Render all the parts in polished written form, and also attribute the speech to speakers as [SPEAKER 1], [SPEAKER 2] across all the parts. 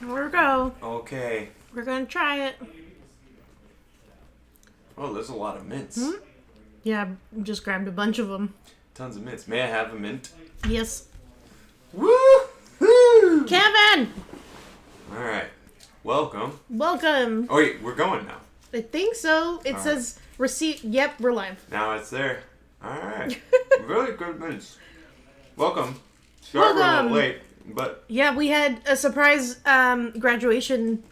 [SPEAKER 1] Here we go.
[SPEAKER 2] Okay.
[SPEAKER 1] We're gonna try it.
[SPEAKER 2] Oh, there's a lot of mints.
[SPEAKER 1] Yeah, I just grabbed a bunch of them.
[SPEAKER 2] Tons of mints. May I have a mint?
[SPEAKER 1] Yes.
[SPEAKER 2] Woo!
[SPEAKER 1] Kevin!
[SPEAKER 2] Alright. Welcome.
[SPEAKER 1] Welcome.
[SPEAKER 2] Oh wait, we're going now.
[SPEAKER 1] I think so. It says receipt. Yep, we're live.
[SPEAKER 2] Now it's there. Alright. Really good mints. Welcome. Sorry we're a little late, but...
[SPEAKER 1] Yeah, we had a surprise graduation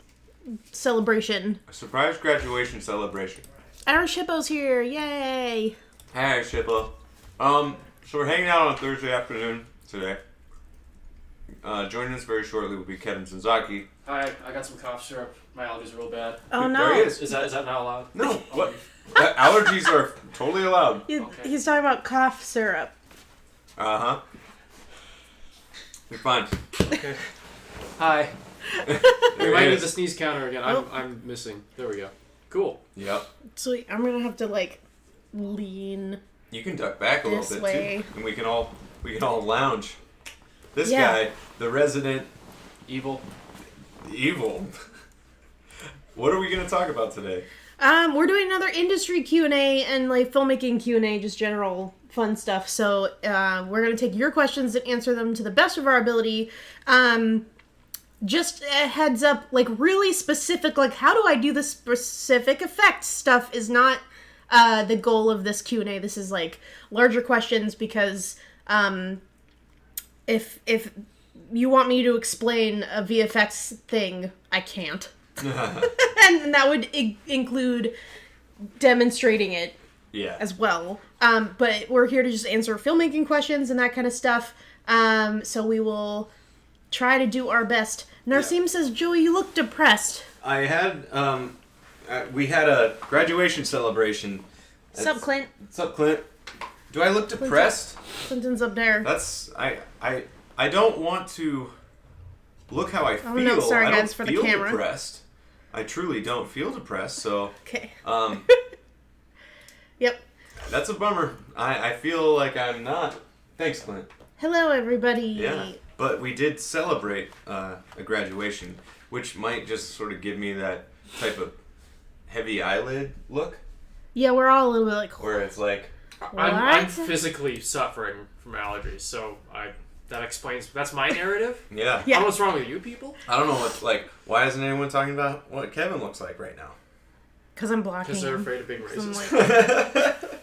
[SPEAKER 1] celebration.
[SPEAKER 2] A surprise graduation celebration.
[SPEAKER 1] Our Shippo's here. Yay!
[SPEAKER 2] Hi, Shippo. So we're hanging out on Thursday afternoon today. Joining us very shortly will be Kevin Senzaki.
[SPEAKER 3] Hi, I got some cough syrup. My allergies are real bad.
[SPEAKER 1] Oh no!
[SPEAKER 2] There he is.
[SPEAKER 3] Is that not allowed?
[SPEAKER 2] No. What? Allergies are totally allowed.
[SPEAKER 3] Okay.
[SPEAKER 1] He's talking about cough syrup.
[SPEAKER 2] Uh-huh. You're fine.
[SPEAKER 3] Okay. Hi.
[SPEAKER 2] There
[SPEAKER 3] Remind
[SPEAKER 2] he
[SPEAKER 3] me
[SPEAKER 2] is.
[SPEAKER 3] of the sneeze counter again. I'm missing. There we go. Cool.
[SPEAKER 2] Yep.
[SPEAKER 1] So I'm gonna have to lean.
[SPEAKER 2] You can duck back a little
[SPEAKER 1] This
[SPEAKER 2] bit
[SPEAKER 1] way.
[SPEAKER 2] too, and we can all lounge. This
[SPEAKER 1] Yeah.
[SPEAKER 2] guy, the resident
[SPEAKER 3] Evil.
[SPEAKER 2] evil. What are we gonna talk about today?
[SPEAKER 1] We're doing another industry Q&A and filmmaking Q&A, just general fun stuff. So we're gonna take your questions and answer them to the best of our ability. Just a heads up, really specific, how do I do the specific effects stuff is not the goal of this Q&A. This is larger questions because if you want me to explain a VFX thing, I can't. And that would include demonstrating it
[SPEAKER 2] Yeah.
[SPEAKER 1] as well. But we're here to just answer filmmaking questions and that kind of stuff. So we will try to do our best. Narsim says, Joey, you look depressed.
[SPEAKER 2] I had we had a graduation celebration.
[SPEAKER 1] Sup, Clint?
[SPEAKER 2] Sup, Clint? Do I look depressed?
[SPEAKER 1] Clinton's up there.
[SPEAKER 2] That's I don't want to look how I feel.
[SPEAKER 1] Oh, no, sorry,
[SPEAKER 2] I don't
[SPEAKER 1] guys, for the
[SPEAKER 2] feel
[SPEAKER 1] camera.
[SPEAKER 2] depressed. I truly don't feel depressed, so
[SPEAKER 1] Okay. Yep.
[SPEAKER 2] that's a bummer. I feel like I'm not. Thanks, Clint.
[SPEAKER 1] Hello, everybody.
[SPEAKER 2] Yeah, but we did celebrate a graduation, which might just sort of give me that type of heavy eyelid look,
[SPEAKER 1] Yeah, we're all a little bit
[SPEAKER 2] where it's like,
[SPEAKER 3] I'm
[SPEAKER 1] What?
[SPEAKER 3] physically suffering from allergies, so that explains. That's my narrative.
[SPEAKER 2] yeah.
[SPEAKER 1] Yeah.
[SPEAKER 3] I don't know what's wrong with you people.
[SPEAKER 2] I don't know what's why isn't anyone talking about what Kevin looks like right now?
[SPEAKER 1] Because I'm blocking
[SPEAKER 3] Because they're
[SPEAKER 1] him.
[SPEAKER 3] afraid of being
[SPEAKER 1] 'Cause I'm
[SPEAKER 3] racist.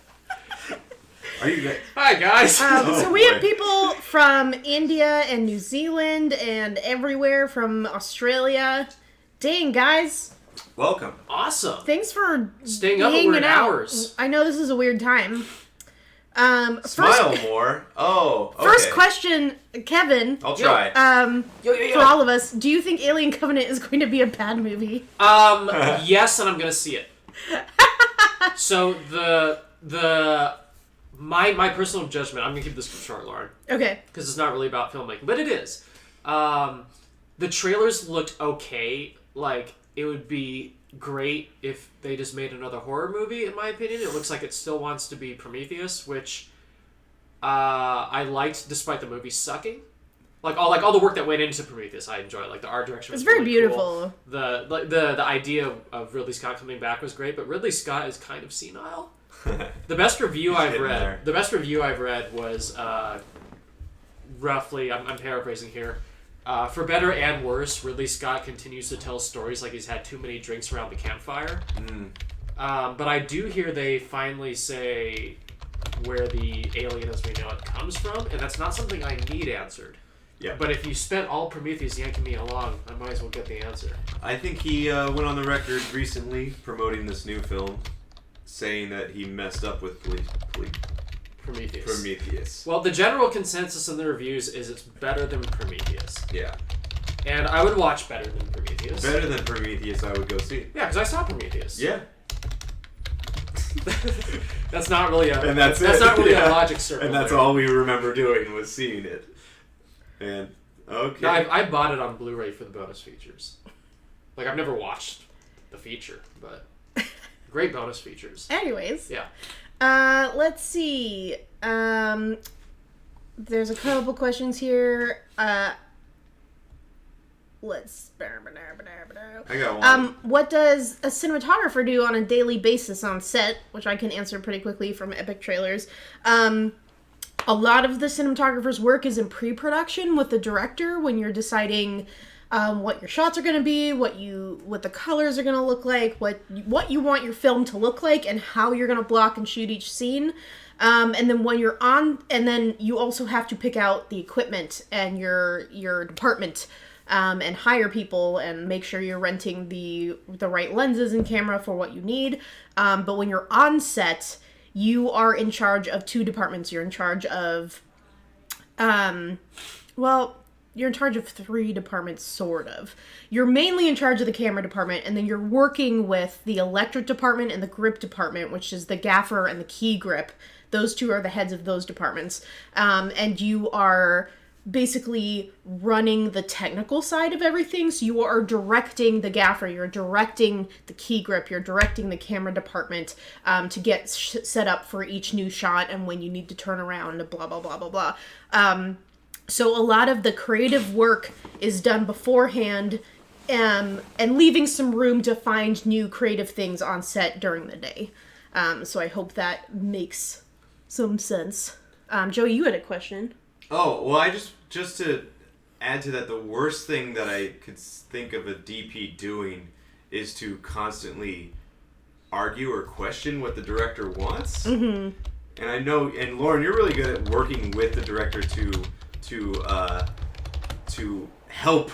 [SPEAKER 2] Are you guys?
[SPEAKER 3] Hi guys.
[SPEAKER 2] Oh,
[SPEAKER 1] so we have
[SPEAKER 2] boy.
[SPEAKER 1] people from India and New Zealand and everywhere from Australia. Dang, guys.
[SPEAKER 2] Welcome.
[SPEAKER 3] Awesome.
[SPEAKER 1] Thanks for
[SPEAKER 3] Staying up at
[SPEAKER 1] hanging
[SPEAKER 3] weird
[SPEAKER 1] out.
[SPEAKER 3] hours.
[SPEAKER 1] I know this is a weird time.
[SPEAKER 2] Smile more. Oh, okay.
[SPEAKER 1] First question, Kevin.
[SPEAKER 2] I'll try.
[SPEAKER 1] For all of us, do you think Alien Covenant is going to be a bad movie?
[SPEAKER 3] Yes, and I'm gonna see it. So my personal judgment. I'm gonna keep this short, Lauren,
[SPEAKER 1] Okay.
[SPEAKER 3] because it's not really about filmmaking, but it is. The trailers looked okay. It would be great if they just made another horror movie. In my opinion, it looks like it still wants to be Prometheus, which I liked despite the movie sucking. All the work that went into Prometheus, I enjoyed. The art direction was
[SPEAKER 1] It's very
[SPEAKER 3] really
[SPEAKER 1] beautiful.
[SPEAKER 3] Cool. The idea of Ridley Scott coming back was great, but Ridley Scott is kind of senile. The best review I've
[SPEAKER 2] getting there.
[SPEAKER 3] read. The best review I've read was roughly. I'm paraphrasing here. For better and worse, Ridley Scott continues to tell stories like he's had too many drinks around the campfire. But I do hear they finally say where the alien as we know it comes from, and that's not something I need answered.
[SPEAKER 2] Yeah.
[SPEAKER 3] But if you spent all Prometheus yanking me along, I might as well get the answer.
[SPEAKER 2] I think he went on the record recently promoting this new film, saying that he messed up with Prometheus.
[SPEAKER 3] Well, the general consensus in the reviews is it's better than Prometheus.
[SPEAKER 2] Yeah.
[SPEAKER 3] And I would watch better than Prometheus.
[SPEAKER 2] Better than Prometheus, I would go see.
[SPEAKER 3] Yeah, because I saw Prometheus.
[SPEAKER 2] Yeah.
[SPEAKER 3] That's not really a.
[SPEAKER 2] And that's
[SPEAKER 3] not really
[SPEAKER 2] Yeah.
[SPEAKER 3] a logic circle.
[SPEAKER 2] And that's
[SPEAKER 3] there.
[SPEAKER 2] all we remember doing was seeing it. And okay.
[SPEAKER 3] No, I bought it on Blu-ray for the bonus features. I've never watched the feature, but great bonus features.
[SPEAKER 1] Anyways.
[SPEAKER 3] Yeah.
[SPEAKER 1] Let's see. There's a couple questions here. let's...
[SPEAKER 2] I got one.
[SPEAKER 1] What does a cinematographer do on a daily basis on set? Which I can answer pretty quickly from Epic Trailers. A lot of the cinematographer's work is in pre-production with the director when you're deciding what your shots are going to be, what the colors are going to look like, what you want your film to look like, and how you're going to block and shoot each scene. And then when you're on, and then you also have to pick out the equipment and your department, and hire people and make sure you're renting the right lenses and camera for what you need. But when you're on set, you are in charge of two departments. You're in charge of, you're in charge of three departments, sort of. You're mainly in charge of the camera department, and then you're working with the electric department and the grip department, which is the gaffer and the key grip. Those two are the heads of those departments. And you are basically running the technical side of everything. So you are directing the gaffer, you're directing the key grip, you're directing the camera department to get set up for each new shot and when you need to turn around, blah, blah, blah, blah, blah. So a lot of the creative work is done beforehand, and leaving some room to find new creative things on set during the day. So I hope that makes some sense. Joey, you had a question.
[SPEAKER 2] Oh, well, I just to add to that, the worst thing that I could think of a DP doing is to constantly argue or question what the director wants. Mm-hmm. And I know, and Lauren, you're really good at working with the director to help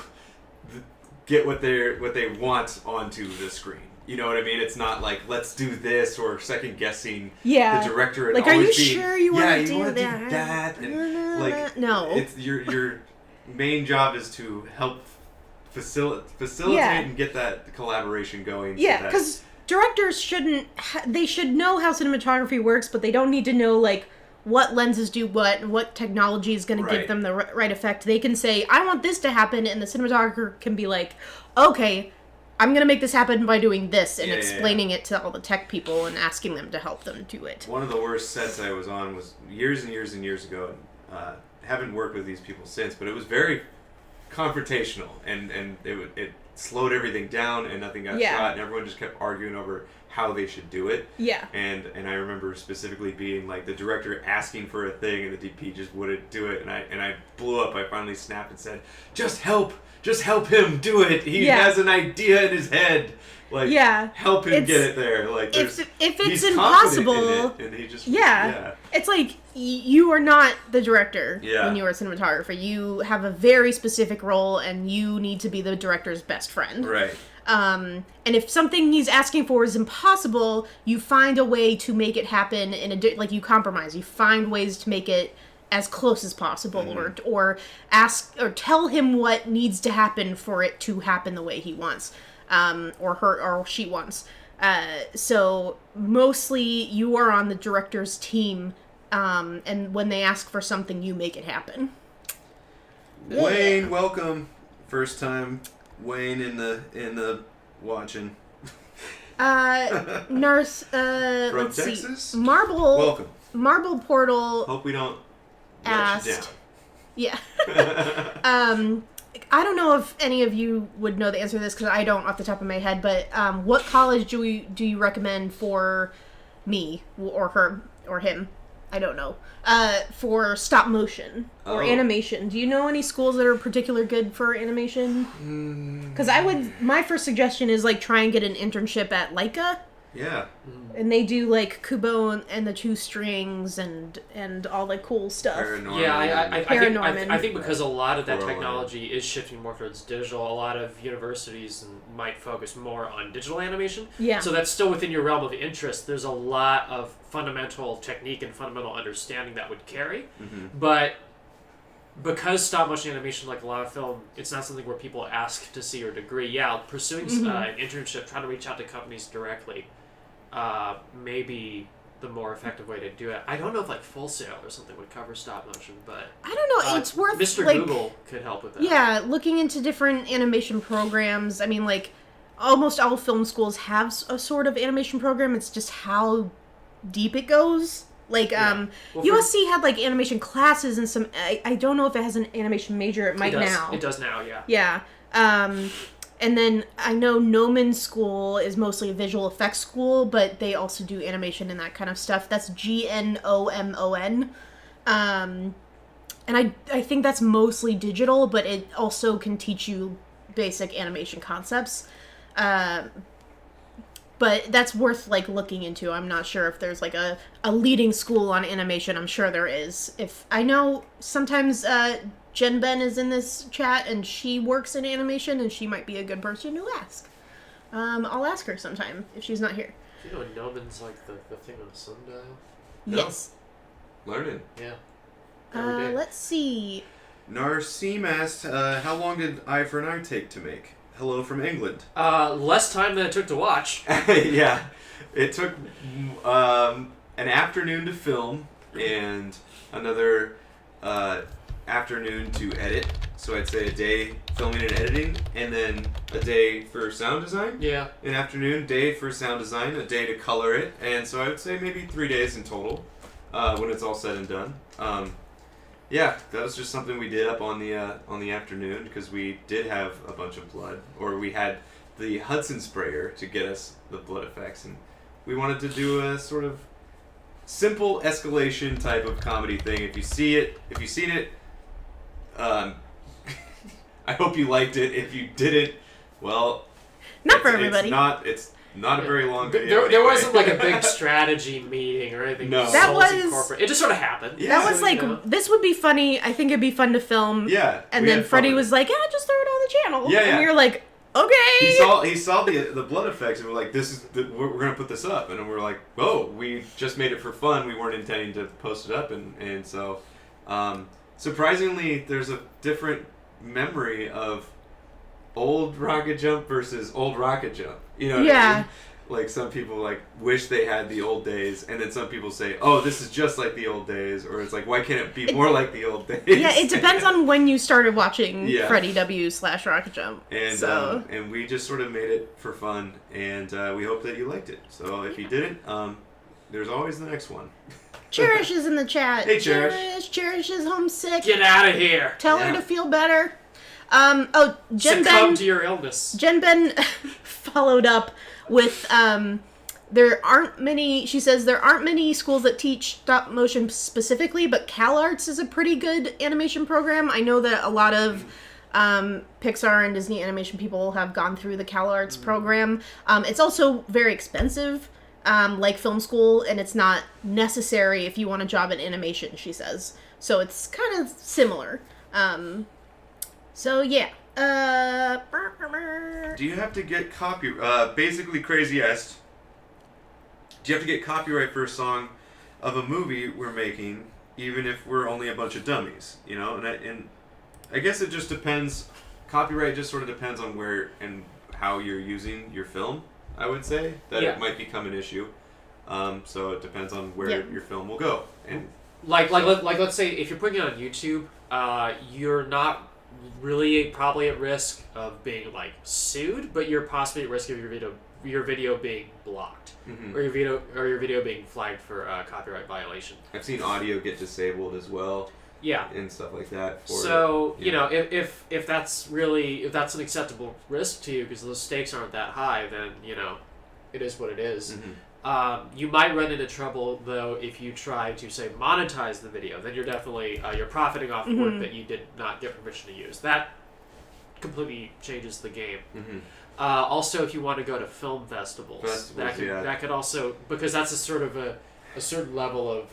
[SPEAKER 2] get what they want onto the screen. You know what I mean? It's not like, let's do this, or second guessing the director. And
[SPEAKER 1] like,
[SPEAKER 2] always
[SPEAKER 1] are you sure you want to do
[SPEAKER 2] that? And like,
[SPEAKER 1] no.
[SPEAKER 2] It's your main job is to help facilitate and get that collaboration going.
[SPEAKER 1] Yeah, because directors they should know how cinematography works, but they don't need to know like what lenses do what technology is going to give them the right effect. They can say, I want this to happen, and the cinematographer can be like, okay, I'm going to make this happen by doing this, and explaining it to all the tech people and asking them to help them do it.
[SPEAKER 2] One of the worst sets I was on was years and years and years ago. Haven't worked with these people since, but it was very confrontational, and it slowed everything down, and nothing got shot, and everyone just kept arguing over how they should do it. Yeah. And I remember specifically being like the director asking for a thing, and the DP just wouldn't do it, and I blew up. I finally snapped and said, Just help him do it. He has an idea in his head. Like, help him get it there. Like,
[SPEAKER 1] if it's impossible,
[SPEAKER 2] and he just
[SPEAKER 1] it's like you are not the director when you are a cinematographer. You have a very specific role, and you need to be the director's best friend.
[SPEAKER 2] Right.
[SPEAKER 1] And if something he's asking for is impossible, you find a way to make it happen like you compromise. You find ways to make it as close as possible, or ask or tell him what needs to happen for it to happen the way he wants, or her or she wants. So mostly you are on the director's team, and when they ask for something, you make it happen.
[SPEAKER 2] Wayne, welcome. First time Wayne in the watching.
[SPEAKER 1] Nurse,
[SPEAKER 2] from
[SPEAKER 1] let's
[SPEAKER 2] Texas?
[SPEAKER 1] See. Welcome. Marble Portal.
[SPEAKER 2] Hope we don't let you down.
[SPEAKER 1] Yeah. I don't know if any of you would know the answer to this, because I don't off the top of my head, but what college do you recommend for me, or her, or him? I don't know. For stop motion or animation. Do you know any schools that are particularly good for animation? Because my first suggestion is like try and get an internship at Leica.
[SPEAKER 2] Yeah.
[SPEAKER 1] And they do like Kubo and the two strings and all the cool stuff.
[SPEAKER 3] I think because a lot of that technology is shifting more towards digital, a lot of universities might focus more on digital animation. Yeah. So that's still within your realm of interest. There's a lot of fundamental technique and fundamental understanding that would carry. Mm-hmm. But because stop motion animation, like a lot of film, it's not something where people ask to see your degree. Yeah, pursuing an internship, trying to reach out to companies directly, maybe the more effective way to do it. I don't know if like Full Sail or something would cover stop motion, but
[SPEAKER 1] I don't know. It's worth
[SPEAKER 3] Mr. Google could help with that.
[SPEAKER 1] Yeah, looking into different animation programs. I mean, like almost all film schools have a sort of animation program. It's just how deep it goes. Like, USC had, like, animation classes and some... I don't know if it has an animation major. It might now.
[SPEAKER 3] It does now, yeah.
[SPEAKER 1] Yeah. And then I know Gnomon School is mostly a visual effects school, but they also do animation and that kind of stuff. That's GNOMON. And I think that's mostly digital, but it also can teach you basic animation concepts. But that's worth, like, looking into. I'm not sure if there's, like, a leading school on animation. I'm sure there is. If I know sometimes Jen Ben is in this chat, and she works in animation, and she might be a good person to ask. I'll ask her sometime if she's not here.
[SPEAKER 3] Do you know Gnomons like the thing on a sundial?
[SPEAKER 1] Yes.
[SPEAKER 2] Learning.
[SPEAKER 3] Yeah.
[SPEAKER 1] Let's see.
[SPEAKER 2] Narsim asked, how long did Eye for an Eye take to make? Hello from England.
[SPEAKER 3] Less time than it took to watch.
[SPEAKER 2] Yeah. It took an afternoon to film and another afternoon to edit. So I'd say a day filming and editing, and then a day for sound design.
[SPEAKER 3] Yeah.
[SPEAKER 2] An afternoon, day for sound design, a day to color it, and so I would say maybe 3 days in total when it's all said and done. Yeah, that was just something we did up on the afternoon because we did have a bunch of blood, or we had the Hudson sprayer to get us the blood effects, and we wanted to do a sort of simple escalation type of comedy thing. If you've seen it, I hope you liked it. If you didn't, well,
[SPEAKER 1] not for everybody.
[SPEAKER 2] It's not a very long video.
[SPEAKER 3] There wasn't like a big strategy meeting or anything.
[SPEAKER 2] No.
[SPEAKER 1] That was
[SPEAKER 3] incorporated. It just sort of happened.
[SPEAKER 2] Yeah.
[SPEAKER 1] That was like, this would be funny. I think it'd be fun to film.
[SPEAKER 2] Yeah.
[SPEAKER 1] And then Freddie was like, just throw it on the channel.
[SPEAKER 2] Yeah, yeah.
[SPEAKER 1] And we were like, okay.
[SPEAKER 2] He saw the blood effects and we're like, we're gonna put this up, and we're like, whoa, we just made it for fun. We weren't intending to post it up, and so surprisingly, there's a different memory of old Rocket Jump versus old Rocket Jump. You know what I mean? Like, some people, like, wish they had the old days, and then some people say, oh, this is just like the old days, or it's like, why can't it be more like the old days?
[SPEAKER 1] Yeah, it depends on when you started watching
[SPEAKER 2] Yeah.
[SPEAKER 1] Freddie W / Rocket Jump.
[SPEAKER 2] And
[SPEAKER 1] so.
[SPEAKER 2] And we just sort of made it for fun, and we hope that you liked it. So if you didn't, there's always the next one.
[SPEAKER 1] Cherish is in the chat.
[SPEAKER 2] Hey, Cherish.
[SPEAKER 1] Cherish is homesick.
[SPEAKER 3] Get out of here.
[SPEAKER 1] Tell her to feel better. Jen
[SPEAKER 3] Succumb
[SPEAKER 1] Ben.
[SPEAKER 3] to your illness.
[SPEAKER 1] Jen Ben followed up with there aren't many. She says there aren't many schools that teach stop motion specifically, but CalArts is a pretty good animation program. I know that a lot of Pixar and Disney animation people have gone through the CalArts program. It's also very expensive, like film school, and it's not necessary if you want a job in animation, she says. So it's kind of similar. So yeah.
[SPEAKER 2] Do you have to get basically Crazy asked, do you have to get copyright for a song of a movie we're making, even if we're only a bunch of dummies? You know, and I guess it just depends. Copyright just sort of depends on where and how you're using your film. I would say that it might become an issue. So it depends on where your film will go. And
[SPEAKER 3] let's say if you're putting it on YouTube, you're not really probably at risk of being like sued, but you're possibly at risk of your video being blocked, or your video being flagged for copyright violation.
[SPEAKER 2] I've seen audio get disabled as well.
[SPEAKER 3] Yeah,
[SPEAKER 2] and stuff like that.
[SPEAKER 3] So you know, if that's an acceptable risk to you because those stakes aren't that high, then you know, it is what it is. You might run into trouble though if you try to say monetize the video. Then you're definitely you're profiting off work that you did not get permission to use. That completely changes the game. Also, if you want to go to film festivals, that could also, because that's a sort of a certain level of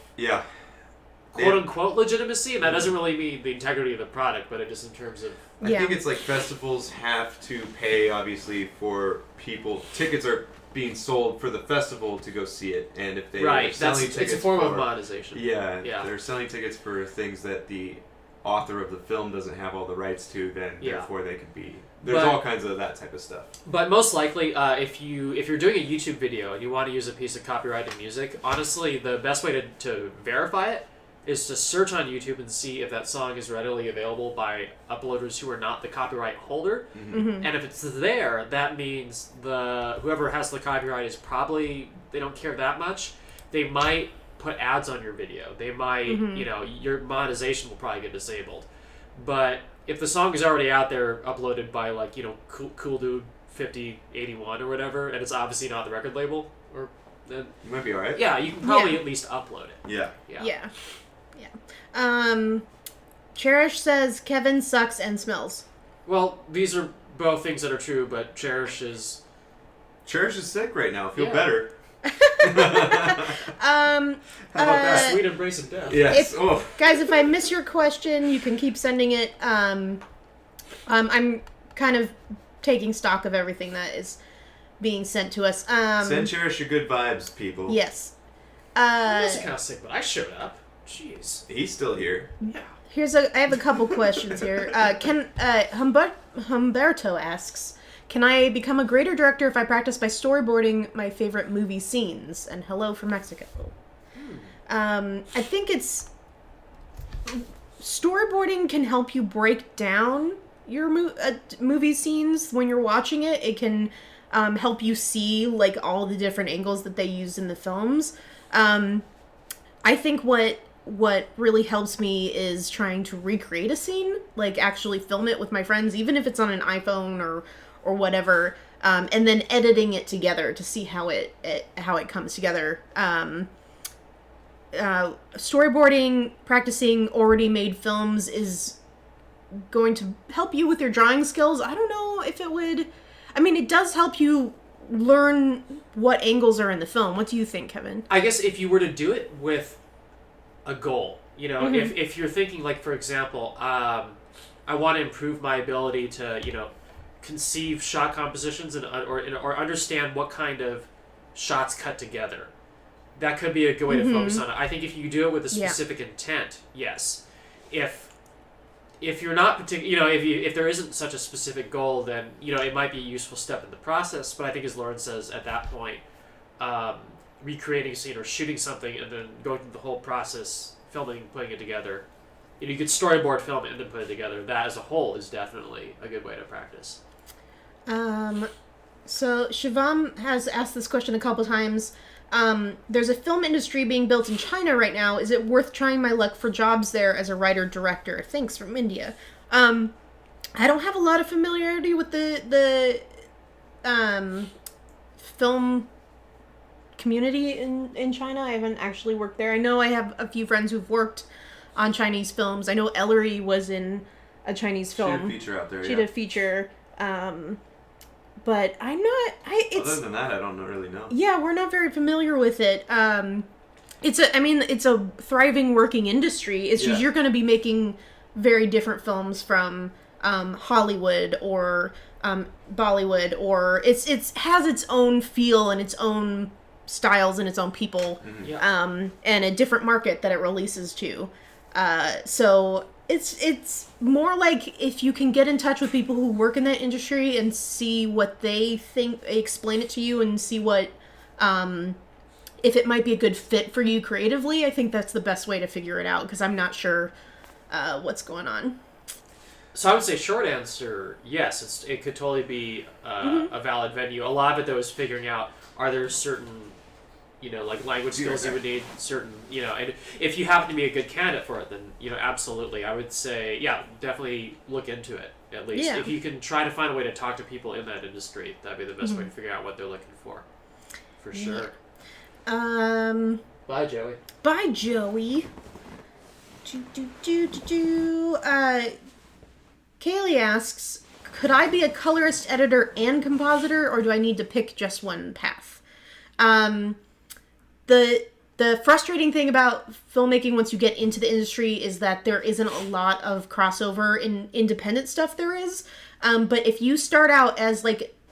[SPEAKER 3] quote unquote legitimacy, and that doesn't really mean the integrity of the product, but it just in terms of
[SPEAKER 2] I think it's like festivals have to pay obviously for people. Tickets are being sold for the festival to go see it, and if they are selling tickets,
[SPEAKER 3] it's a form of monetization.
[SPEAKER 2] Yeah, they're selling tickets for things that the author of the film doesn't have all the rights to, then therefore they could be. There's all kinds of that type of stuff. But
[SPEAKER 3] most likely, if you're doing a YouTube video and you want to use a piece of copyrighted music, honestly, the best way to verify it is to search on YouTube and see if that song is readily available by uploaders who are not the copyright holder. And if it's there, that means whoever has the copyright is probably, they don't care that much. They might put ads on your video. They might, you know, your monetization will probably get disabled. But if the song is already out there uploaded by like cool dude 5081 or whatever, and it's obviously not the record label, or then
[SPEAKER 2] you might be all right.
[SPEAKER 3] Yeah, you can probably at least upload it.
[SPEAKER 2] Yeah.
[SPEAKER 1] Cherish says Kevin sucks and smells.
[SPEAKER 3] Well, these are both things that are true, but Cherish is
[SPEAKER 2] sick right now. Feel better.
[SPEAKER 3] How about that? Sweet embrace of death.
[SPEAKER 2] Yes.
[SPEAKER 1] Guys, if I miss your question, you can keep sending it. I'm kind of taking stock of everything that is being sent to us.
[SPEAKER 2] Send Cherish your good vibes, people.
[SPEAKER 1] Yes.
[SPEAKER 3] I'm also kind of sick, but I showed up. Jeez.
[SPEAKER 2] He's still here.
[SPEAKER 3] Yeah.
[SPEAKER 1] I have a couple questions here. Humberto asks, can I become a greater director if I practice by storyboarding my favorite movie scenes? And hello from Mexico. I think storyboarding can help you break down your movie scenes when you're watching it. It can help you see like all the different angles that they use in the films. I think what really helps me is trying to recreate a scene, like actually film it with my friends, even if it's on an iPhone or whatever, and then editing it together to see how it comes together. Storyboarding, practicing already made films is going to help you with your drawing skills. I don't know if it would. I mean, it does help you learn what angles are in the film. What do you think, Kevin?
[SPEAKER 3] I guess if you were to do it with a goal, if you're thinking, like, for example, I want to improve my ability to, conceive shot compositions or understand what kind of shots cut together. That could be a good way to focus on it. I think if you do it with a specific intent, yes. If you're not particular, if there isn't such a specific goal, then it might be a useful step in the process. But I think, as Lauren says, at that point, recreating a scene or shooting something and then going through the whole process, filming, putting it together, you could storyboard, film it, and then put it together. That as a whole is definitely a good way to practice.
[SPEAKER 1] So Shivam has asked this question a couple times. There's a film industry being built in China right now. Is it worth trying my luck for jobs there as a writer-director? Thanks, from India. I don't have a lot of familiarity with the film community in China. I haven't actually worked there. I know I have a few friends who've worked on Chinese films. I know Ellery was in a Chinese film.
[SPEAKER 2] She did a feature out there,
[SPEAKER 1] She did a feature. But I'm not.
[SPEAKER 2] Other than that, I don't really know.
[SPEAKER 1] Yeah, we're not very familiar with it. It's a thriving working industry. It's just you're going to be making very different films from Hollywood or Bollywood, or it has its own feel and its own styles and its own people, and a different market that it releases to. So it's more like if you can get in touch with people who work in that industry and see what they think, explain it to you, and see what if it might be a good fit for you creatively. I think that's the best way to figure it out, because I'm not sure what's going on.
[SPEAKER 3] So I would say short answer, yes, it could totally be a valid venue. A lot of it, though, is figuring out, are there certain, like language skills you would need, certain, and if you happen to be a good candidate for it, then, absolutely. I would say, definitely look into it, at least. Yeah. If you can try to find a way to talk to people in that industry, that'd be the best way to figure out what they're looking for sure. Bye, Joey.
[SPEAKER 1] Bye, Joey. Kaylee asks, could I be a colorist, editor, and compositor, or do I need to pick just one path? The frustrating thing about filmmaking once you get into the industry is that there isn't a lot of crossover in independent stuff there is. But if you start out as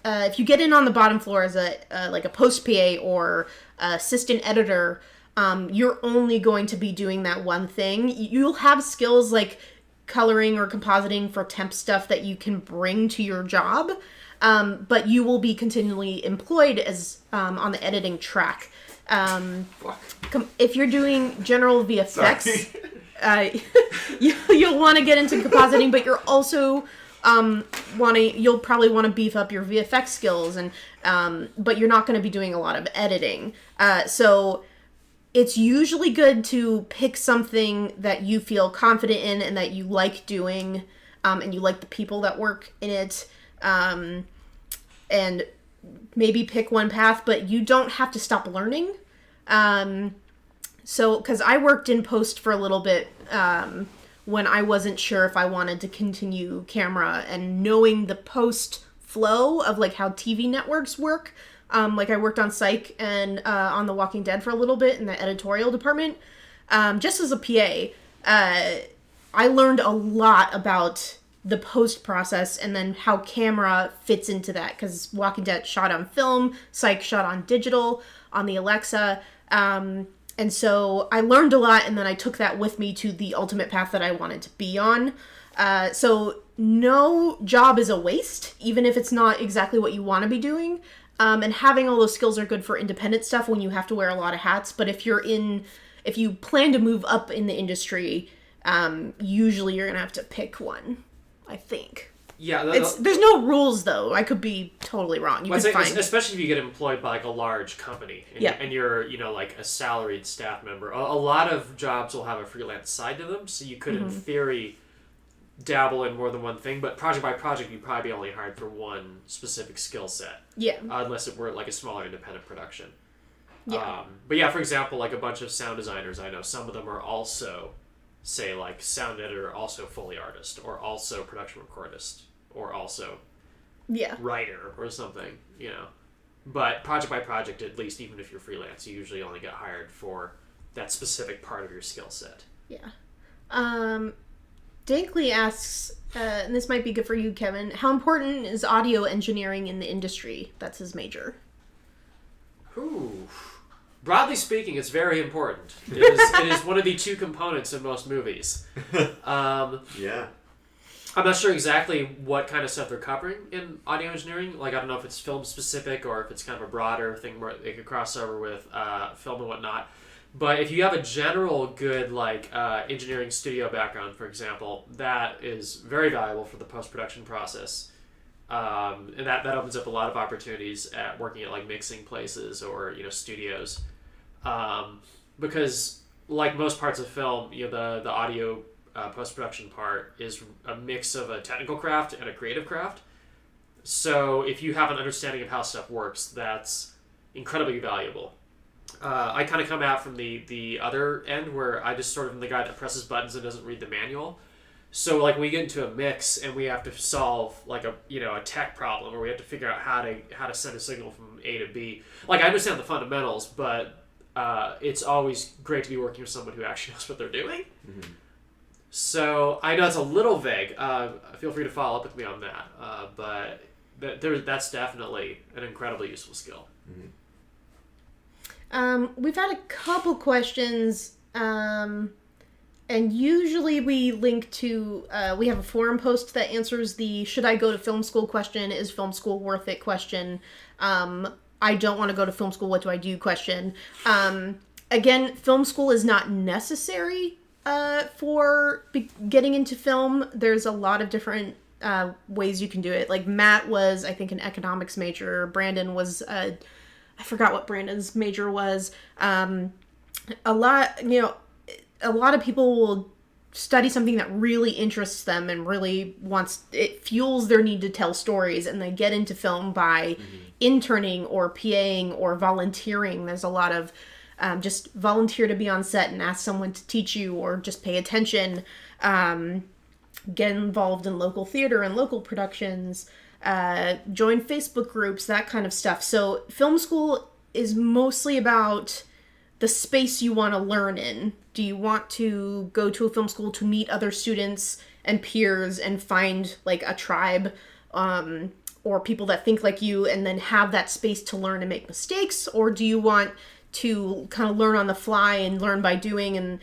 [SPEAKER 1] if you get in on the bottom floor as a post PA or assistant editor, you're only going to be doing that one thing. You'll have skills like coloring or compositing for temp stuff that you can bring to your job, but you will be continually employed as on the editing track. If you're doing general VFX, you'll want to get into compositing, but you're also you'll probably want to beef up your VFX skills, and but you're not going to be doing a lot of editing. So it's usually good to pick something that you feel confident in and that you like doing, and you like the people that work in it, and maybe pick one path, but you don't have to stop learning. So, because I worked in post for a little bit when I wasn't sure if I wanted to continue camera, and knowing the post flow of like how TV networks work. Like I worked on Psych and on The Walking Dead for a little bit in the editorial department. Just as a PA, I learned a lot about the post process and then how camera fits into that, because Walking Dead shot on film, Psych shot on digital, on the Alexa. And so I learned a lot, and then I took that with me to the ultimate path that I wanted to be on. So no job is a waste, even if it's not exactly what you want to be doing. And having all those skills are good for independent stuff when you have to wear a lot of hats. But if you plan to move up in the industry, usually you're going to have to pick one, I think.
[SPEAKER 3] Yeah,
[SPEAKER 1] there's no rules though. I could be totally wrong. You can find,
[SPEAKER 3] especially if you get employed by like a large company, and you're like a salaried staff member. A lot of jobs will have a freelance side to them, so you could in theory dabble in more than one thing. But project by project, you'd probably be only hired for one specific skill set.
[SPEAKER 1] Yeah.
[SPEAKER 3] Unless it were like a smaller independent production.
[SPEAKER 1] Yeah.
[SPEAKER 3] But yeah, for example, like a bunch of sound designers I know, some of them are also, say, like sound editor, also Foley artist, or also production recordist, or also writer or something, But project by project, at least, even if you're freelance, you usually only get hired for that specific part of your skill set.
[SPEAKER 1] Yeah. Dankley asks, and this might be good for you, Kevin, how important is audio engineering in the industry? That's his major.
[SPEAKER 3] Ooh. Broadly speaking, it's very important. It is one of the two components in most movies.
[SPEAKER 2] Yeah.
[SPEAKER 3] I'm not sure exactly what kind of stuff they're covering in audio engineering. Like, I don't know if it's film specific or if it's kind of a broader thing where it could cross over with film and whatnot. But if you have a general good, like, engineering studio background, for example, that is very valuable for the post-production process. And that opens up a lot of opportunities at working at, like, mixing places or, studios. Because, like most parts of film, the audio post-production part is a mix of a technical craft and a creative craft. So if you have an understanding of how stuff works, that's incredibly valuable. I kind of come out from the other end where I just sort of am the guy that presses buttons and doesn't read the manual. So like we get into a mix and we have to solve like a tech problem, or we have to figure out how to send a signal from A to B. Like I understand the fundamentals, but it's always great to be working with someone who actually knows what they're doing. Mm-hmm. So I know it's a little vague. Feel free to follow up with me on that. But that's definitely an incredibly useful skill.
[SPEAKER 2] Mm-hmm.
[SPEAKER 1] We've had a couple questions, and usually we link to, we have a forum post that answers the should I go to film school question, is film school worth it question, I don't want to go to film school, what do I do question. Again, film school is not necessary for getting into film. There's a lot of different ways you can do it. Like Matt was, I think, an economics major. Brandon was, I forgot what Brandon's major was. A lot of people will study something that really interests them and really it fuels their need to tell stories, and they get into film by interning or PAing or volunteering. There's a lot of just volunteer to be on set and ask someone to teach you, or just pay attention, get involved in local theater and local productions, join Facebook groups, that kind of stuff. So film school is mostly about the space you want to learn in. Do you want to go to a film school to meet other students and peers and find like a tribe, or people that think like you, and then have that space to learn and make mistakes? Or do you want to kind of learn on the fly and learn by doing, and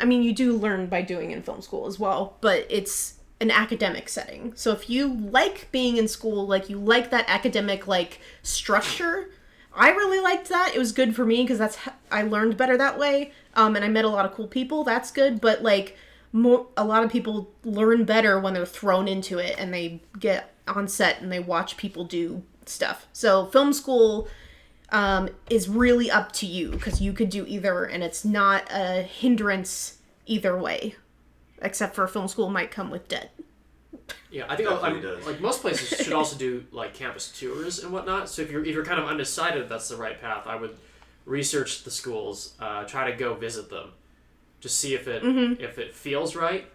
[SPEAKER 1] I mean, you do learn by doing in film school as well, but it's an academic setting. So if you like being in school, like you like that academic like structure, I really liked that. It was good for me because I learned better that way, and I met a lot of cool people. That's good, but like a lot of people learn better when they're thrown into it and they get on set and they watch people do stuff. So film school is really up to you, because you could do either, and it's not a hindrance either way, except for film school might come with debt.
[SPEAKER 3] Yeah, I think like most places should also do like campus tours and whatnot. So if you're kind of undecided if that's the right path, I would research the schools, try to go visit them, just see if it feels right.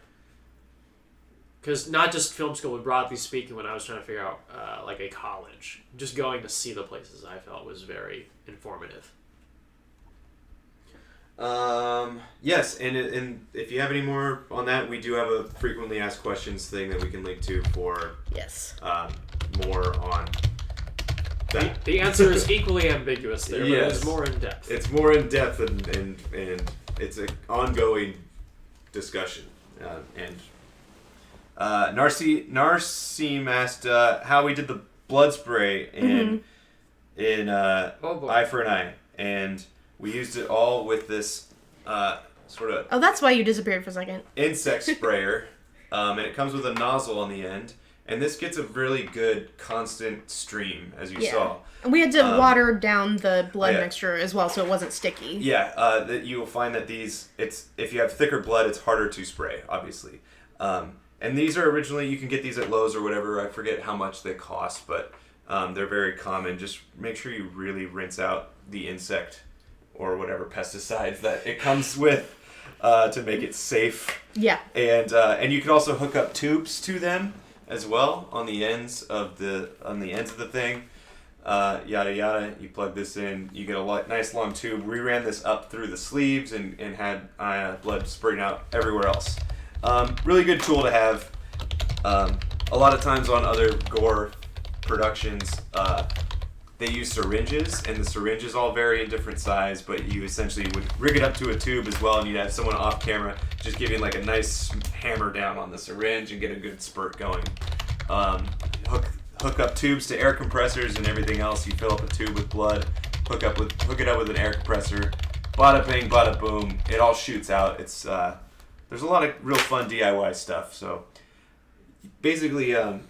[SPEAKER 3] Because not just film school, but broadly speaking, when I was trying to figure out like a college, just going to see the places I felt was very informative.
[SPEAKER 2] Yes, and if you have any more on that, we do have a frequently asked questions thing that we can link to for more on that.
[SPEAKER 3] The answer is equally ambiguous there, but it's more in depth.
[SPEAKER 2] It's more in depth and it's an ongoing discussion. Narsim asked how we did the blood spray in Eye for an Eye, and we used it all with this sort of...
[SPEAKER 1] Oh, that's why you disappeared for a second.
[SPEAKER 2] Insect sprayer, and it comes with a nozzle on the end, and this gets a really good constant stream, as you saw.
[SPEAKER 1] And we had to water down the blood mixture as well, so it wasn't sticky.
[SPEAKER 2] Yeah, that you will find that if you have thicker blood, it's harder to spray, obviously. And these are originally, you can get these at Lowe's or whatever. I forget how much they cost, but they're very common. Just make sure you really rinse out the insect or whatever pesticides that it comes with to make it safe.
[SPEAKER 1] Yeah.
[SPEAKER 2] And you can also hook up tubes to them as well on the ends of the thing. Yada yada. You plug this in. You get a nice long tube. We ran this up through the sleeves and had blood spraying out everywhere else. Really good tool to have. A lot of times on other gore productions, they use syringes, and the syringes all vary in different size, but you essentially would rig it up to a tube as well, and you'd have someone off camera just giving like a nice hammer down on the syringe and get a good spurt going. Hook up tubes to air compressors and everything else. You fill up a tube with blood, hook it up with an air compressor, bada bing, bada boom. It all shoots out. It's there's a lot of real fun DIY stuff. So basically, around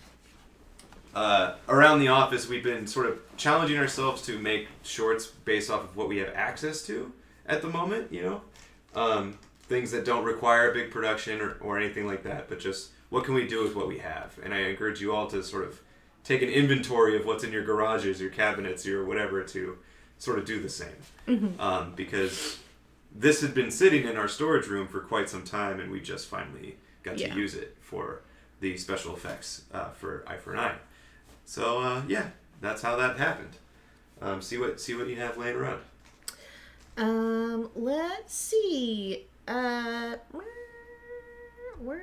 [SPEAKER 2] the office, we've been sort of challenging ourselves to make shorts based off of what we have access to at the moment, things that don't require a big production or anything like that, but just what can we do with what we have. And I encourage you all to sort of take an inventory of what's in your garages, your cabinets, your whatever, to sort of do the same. Because this had been sitting in our storage room for quite some time, and we just finally got to use it for the special effects for Eye for an Eye. So that's how that happened. See what you have laying around.
[SPEAKER 1] Let's see. Where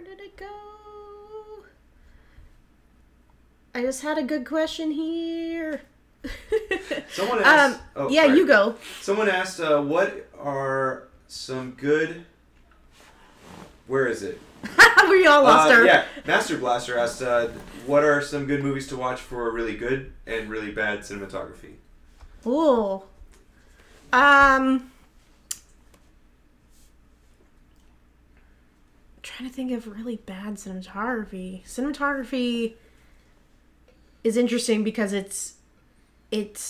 [SPEAKER 1] did it go? I just had a good question here.
[SPEAKER 2] Someone asked.
[SPEAKER 1] You go.
[SPEAKER 2] Someone asked, "What are some good?" Where is it?
[SPEAKER 1] We all lost her.
[SPEAKER 2] Yeah, Master Blaster asked, "What are some good movies to watch for really good and really bad cinematography?"
[SPEAKER 1] Ooh. Trying to think of really bad cinematography. Cinematography is interesting because it's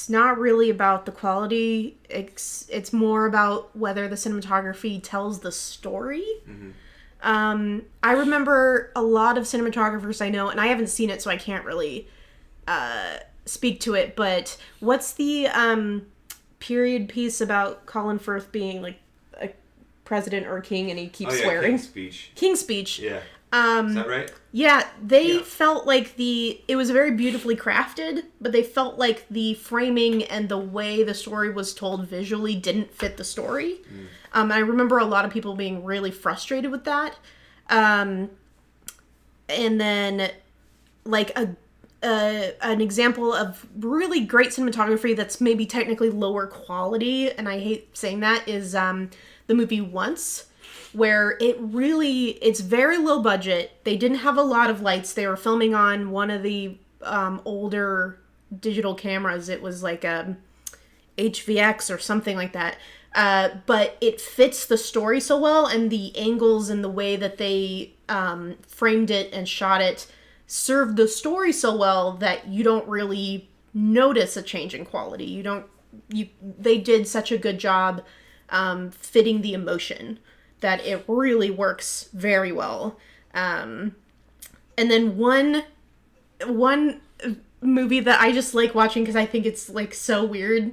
[SPEAKER 1] not really about the quality. It's more about whether the cinematography tells the story. I remember a lot of cinematographers I know, and I haven't seen it, so I can't really speak to it, but what's the period piece about Colin Firth being like a president or a king and he keeps swearing? King's Speech.
[SPEAKER 2] Yeah. Is that right?
[SPEAKER 1] Yeah, they felt like it was very beautifully crafted, but they felt like the framing and the way the story was told visually didn't fit the story. And I remember a lot of people being really frustrated with that. And then, like, an example of really great cinematography that's maybe technically lower quality, and I hate saying that, is the movie Once, where it's very low budget. They didn't have a lot of lights. They were filming on one of the older digital cameras. It was like a HVX or something like that. But it fits the story so well, and the angles and the way that they framed it and shot it served the story so well that you don't really notice a change in quality. They did such a good job fitting the emotion that it really works very well. And And then one movie that I just like watching because I think it's like so weird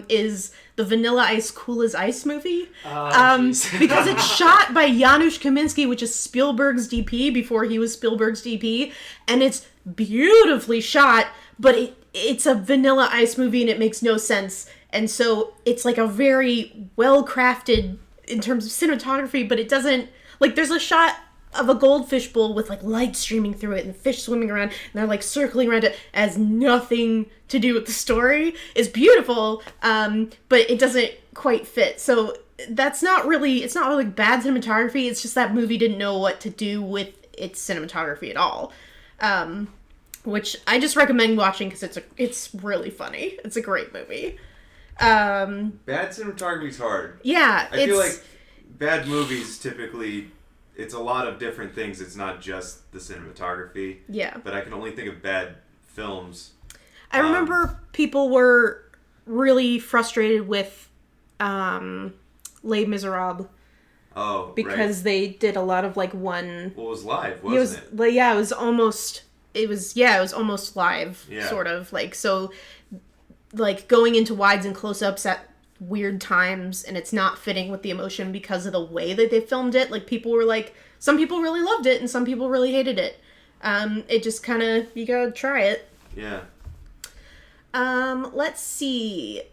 [SPEAKER 1] is the Vanilla Ice Cool as Ice movie. Because it's shot by Janusz Kaminski, which is Spielberg's DP before he was Spielberg's DP, and it's beautifully shot, but it's a Vanilla Ice movie and it makes no sense. And so it's like a very well crafted in terms of cinematography, but it doesn't, like, there's a shot of a goldfish bowl with like light streaming through it and fish swimming around and they're like circling around it. Has nothing to do with the story. It's beautiful, but it doesn't quite fit. So it's not really bad cinematography. It's just that movie didn't know what to do with its cinematography at all, which I just recommend watching because it's really funny. It's a great movie.
[SPEAKER 2] Bad cinematography is hard.
[SPEAKER 1] Yeah,
[SPEAKER 2] I feel like bad movies typically, it's a lot of different things. It's not just the cinematography.
[SPEAKER 1] Yeah.
[SPEAKER 2] But I can only think of bad films.
[SPEAKER 1] I remember people were really frustrated with Les Miserables.
[SPEAKER 2] Oh,
[SPEAKER 1] because they did a lot of like one.
[SPEAKER 2] Well, it was live, wasn't it?
[SPEAKER 1] Like, yeah, it was almost live, sort of like, so like going into wides and close-ups at weird times, and it's not fitting with the emotion because of the way that they filmed it. Like, people were like, some people really loved it and some people really hated it. It just kind of, you gotta try it.
[SPEAKER 2] Yeah.
[SPEAKER 1] Let's see.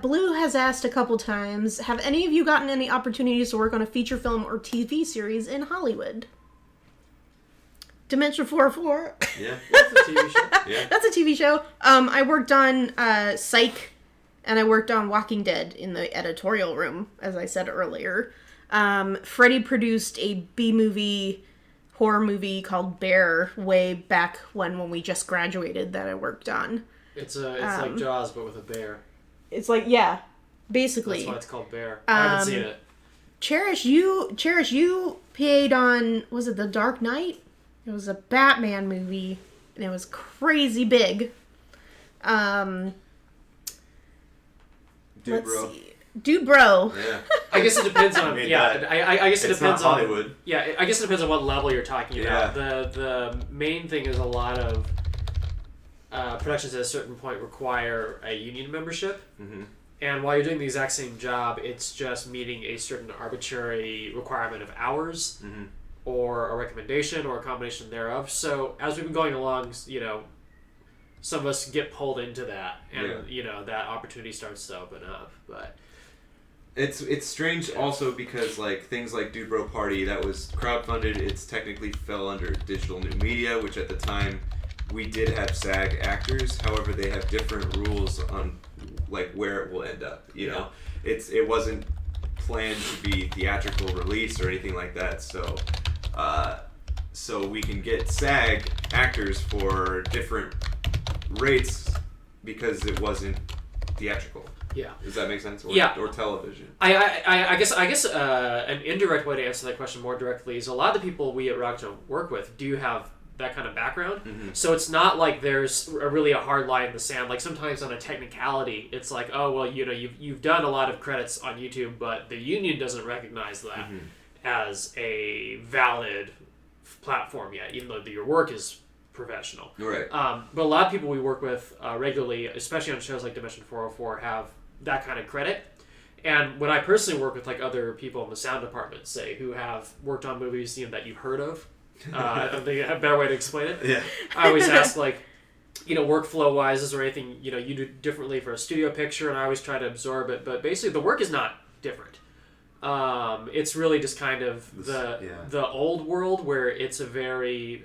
[SPEAKER 1] Blue has asked a couple times, have any of you gotten any opportunities to work on a feature film or TV series in Hollywood? Dimension 404.
[SPEAKER 2] Yeah.
[SPEAKER 3] That's a TV show.
[SPEAKER 2] Yeah.
[SPEAKER 1] That's a TV show. I worked on Psych, and I worked on Walking Dead in the editorial room, as I said earlier. Freddie produced a B-movie horror movie called Bear way back when we just graduated that I worked on.
[SPEAKER 3] It's like Jaws, but with a bear.
[SPEAKER 1] It's like, yeah, basically.
[SPEAKER 3] That's why it's called Bear. I haven't seen it.
[SPEAKER 1] Cherish, you PA'd on, was it The Dark Knight? It was a Batman movie, and it was crazy big.
[SPEAKER 2] Dude,
[SPEAKER 1] let's
[SPEAKER 2] bro.
[SPEAKER 1] see. Dude, bro.
[SPEAKER 2] Yeah.
[SPEAKER 3] I guess it depends on. I guess it
[SPEAKER 2] it's
[SPEAKER 3] depends
[SPEAKER 2] not
[SPEAKER 3] on
[SPEAKER 2] Hollywood.
[SPEAKER 3] Yeah, I guess it depends on what level you're talking about.
[SPEAKER 2] Yeah.
[SPEAKER 3] The main thing is a lot of productions at a certain point require a union membership.
[SPEAKER 2] Mm-hmm.
[SPEAKER 3] And while you're doing the exact same job, it's just meeting a certain arbitrary requirement of hours,
[SPEAKER 2] Mm-hmm.
[SPEAKER 3] or a recommendation, or a combination thereof. So as we've been going along, some of us get pulled into that, and that opportunity starts to open up. But
[SPEAKER 2] it's strange also because like things like Dude Bro Party, that was crowdfunded. It's technically fell under digital new media, which at the time we did have SAG actors. However, they have different rules on like where it will end up. You know, it wasn't planned to be theatrical release or anything like that. So we can get SAG actors for different rates because it wasn't theatrical.
[SPEAKER 3] yeah.
[SPEAKER 2] Does that make sense? Or television.
[SPEAKER 3] I guess an indirect way to answer that question more directly is a lot of the people we at Rockjump work with do have that kind of background.
[SPEAKER 2] Mm-hmm.
[SPEAKER 3] So it's not like there's really a hard line in the sand. Like sometimes on a technicality, it's like, oh well, you've done a lot of credits on YouTube, but the union doesn't recognize that as a valid platform yet, even though your work is professional.
[SPEAKER 2] Right.
[SPEAKER 3] But a lot of people we work with regularly, especially on shows like Dimension 404, have that kind of credit. And when I personally work with like other people in the sound department, say, who have worked on movies that you've heard of, I think a better way to explain it.
[SPEAKER 2] Yeah.
[SPEAKER 3] I always ask like, workflow wise, is there anything you do differently for a studio picture? And I always try to absorb it. But basically, the work is not different. It's really just kind of the old world where it's a very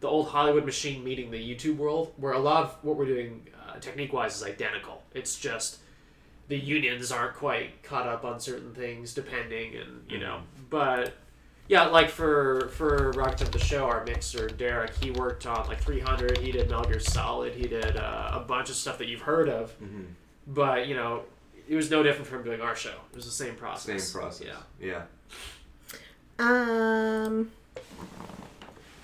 [SPEAKER 3] the old Hollywood machine meeting the YouTube world, where a lot of what we're doing technique wise is identical. It's just the unions aren't quite caught up on certain things depending, and but yeah, like for Rocket the Show, our mixer Derek, he worked on like 300. He did Metal Gear Solid. He did a bunch of stuff that you've heard of, but it was no different from doing our show. It was the same process.
[SPEAKER 2] Yeah.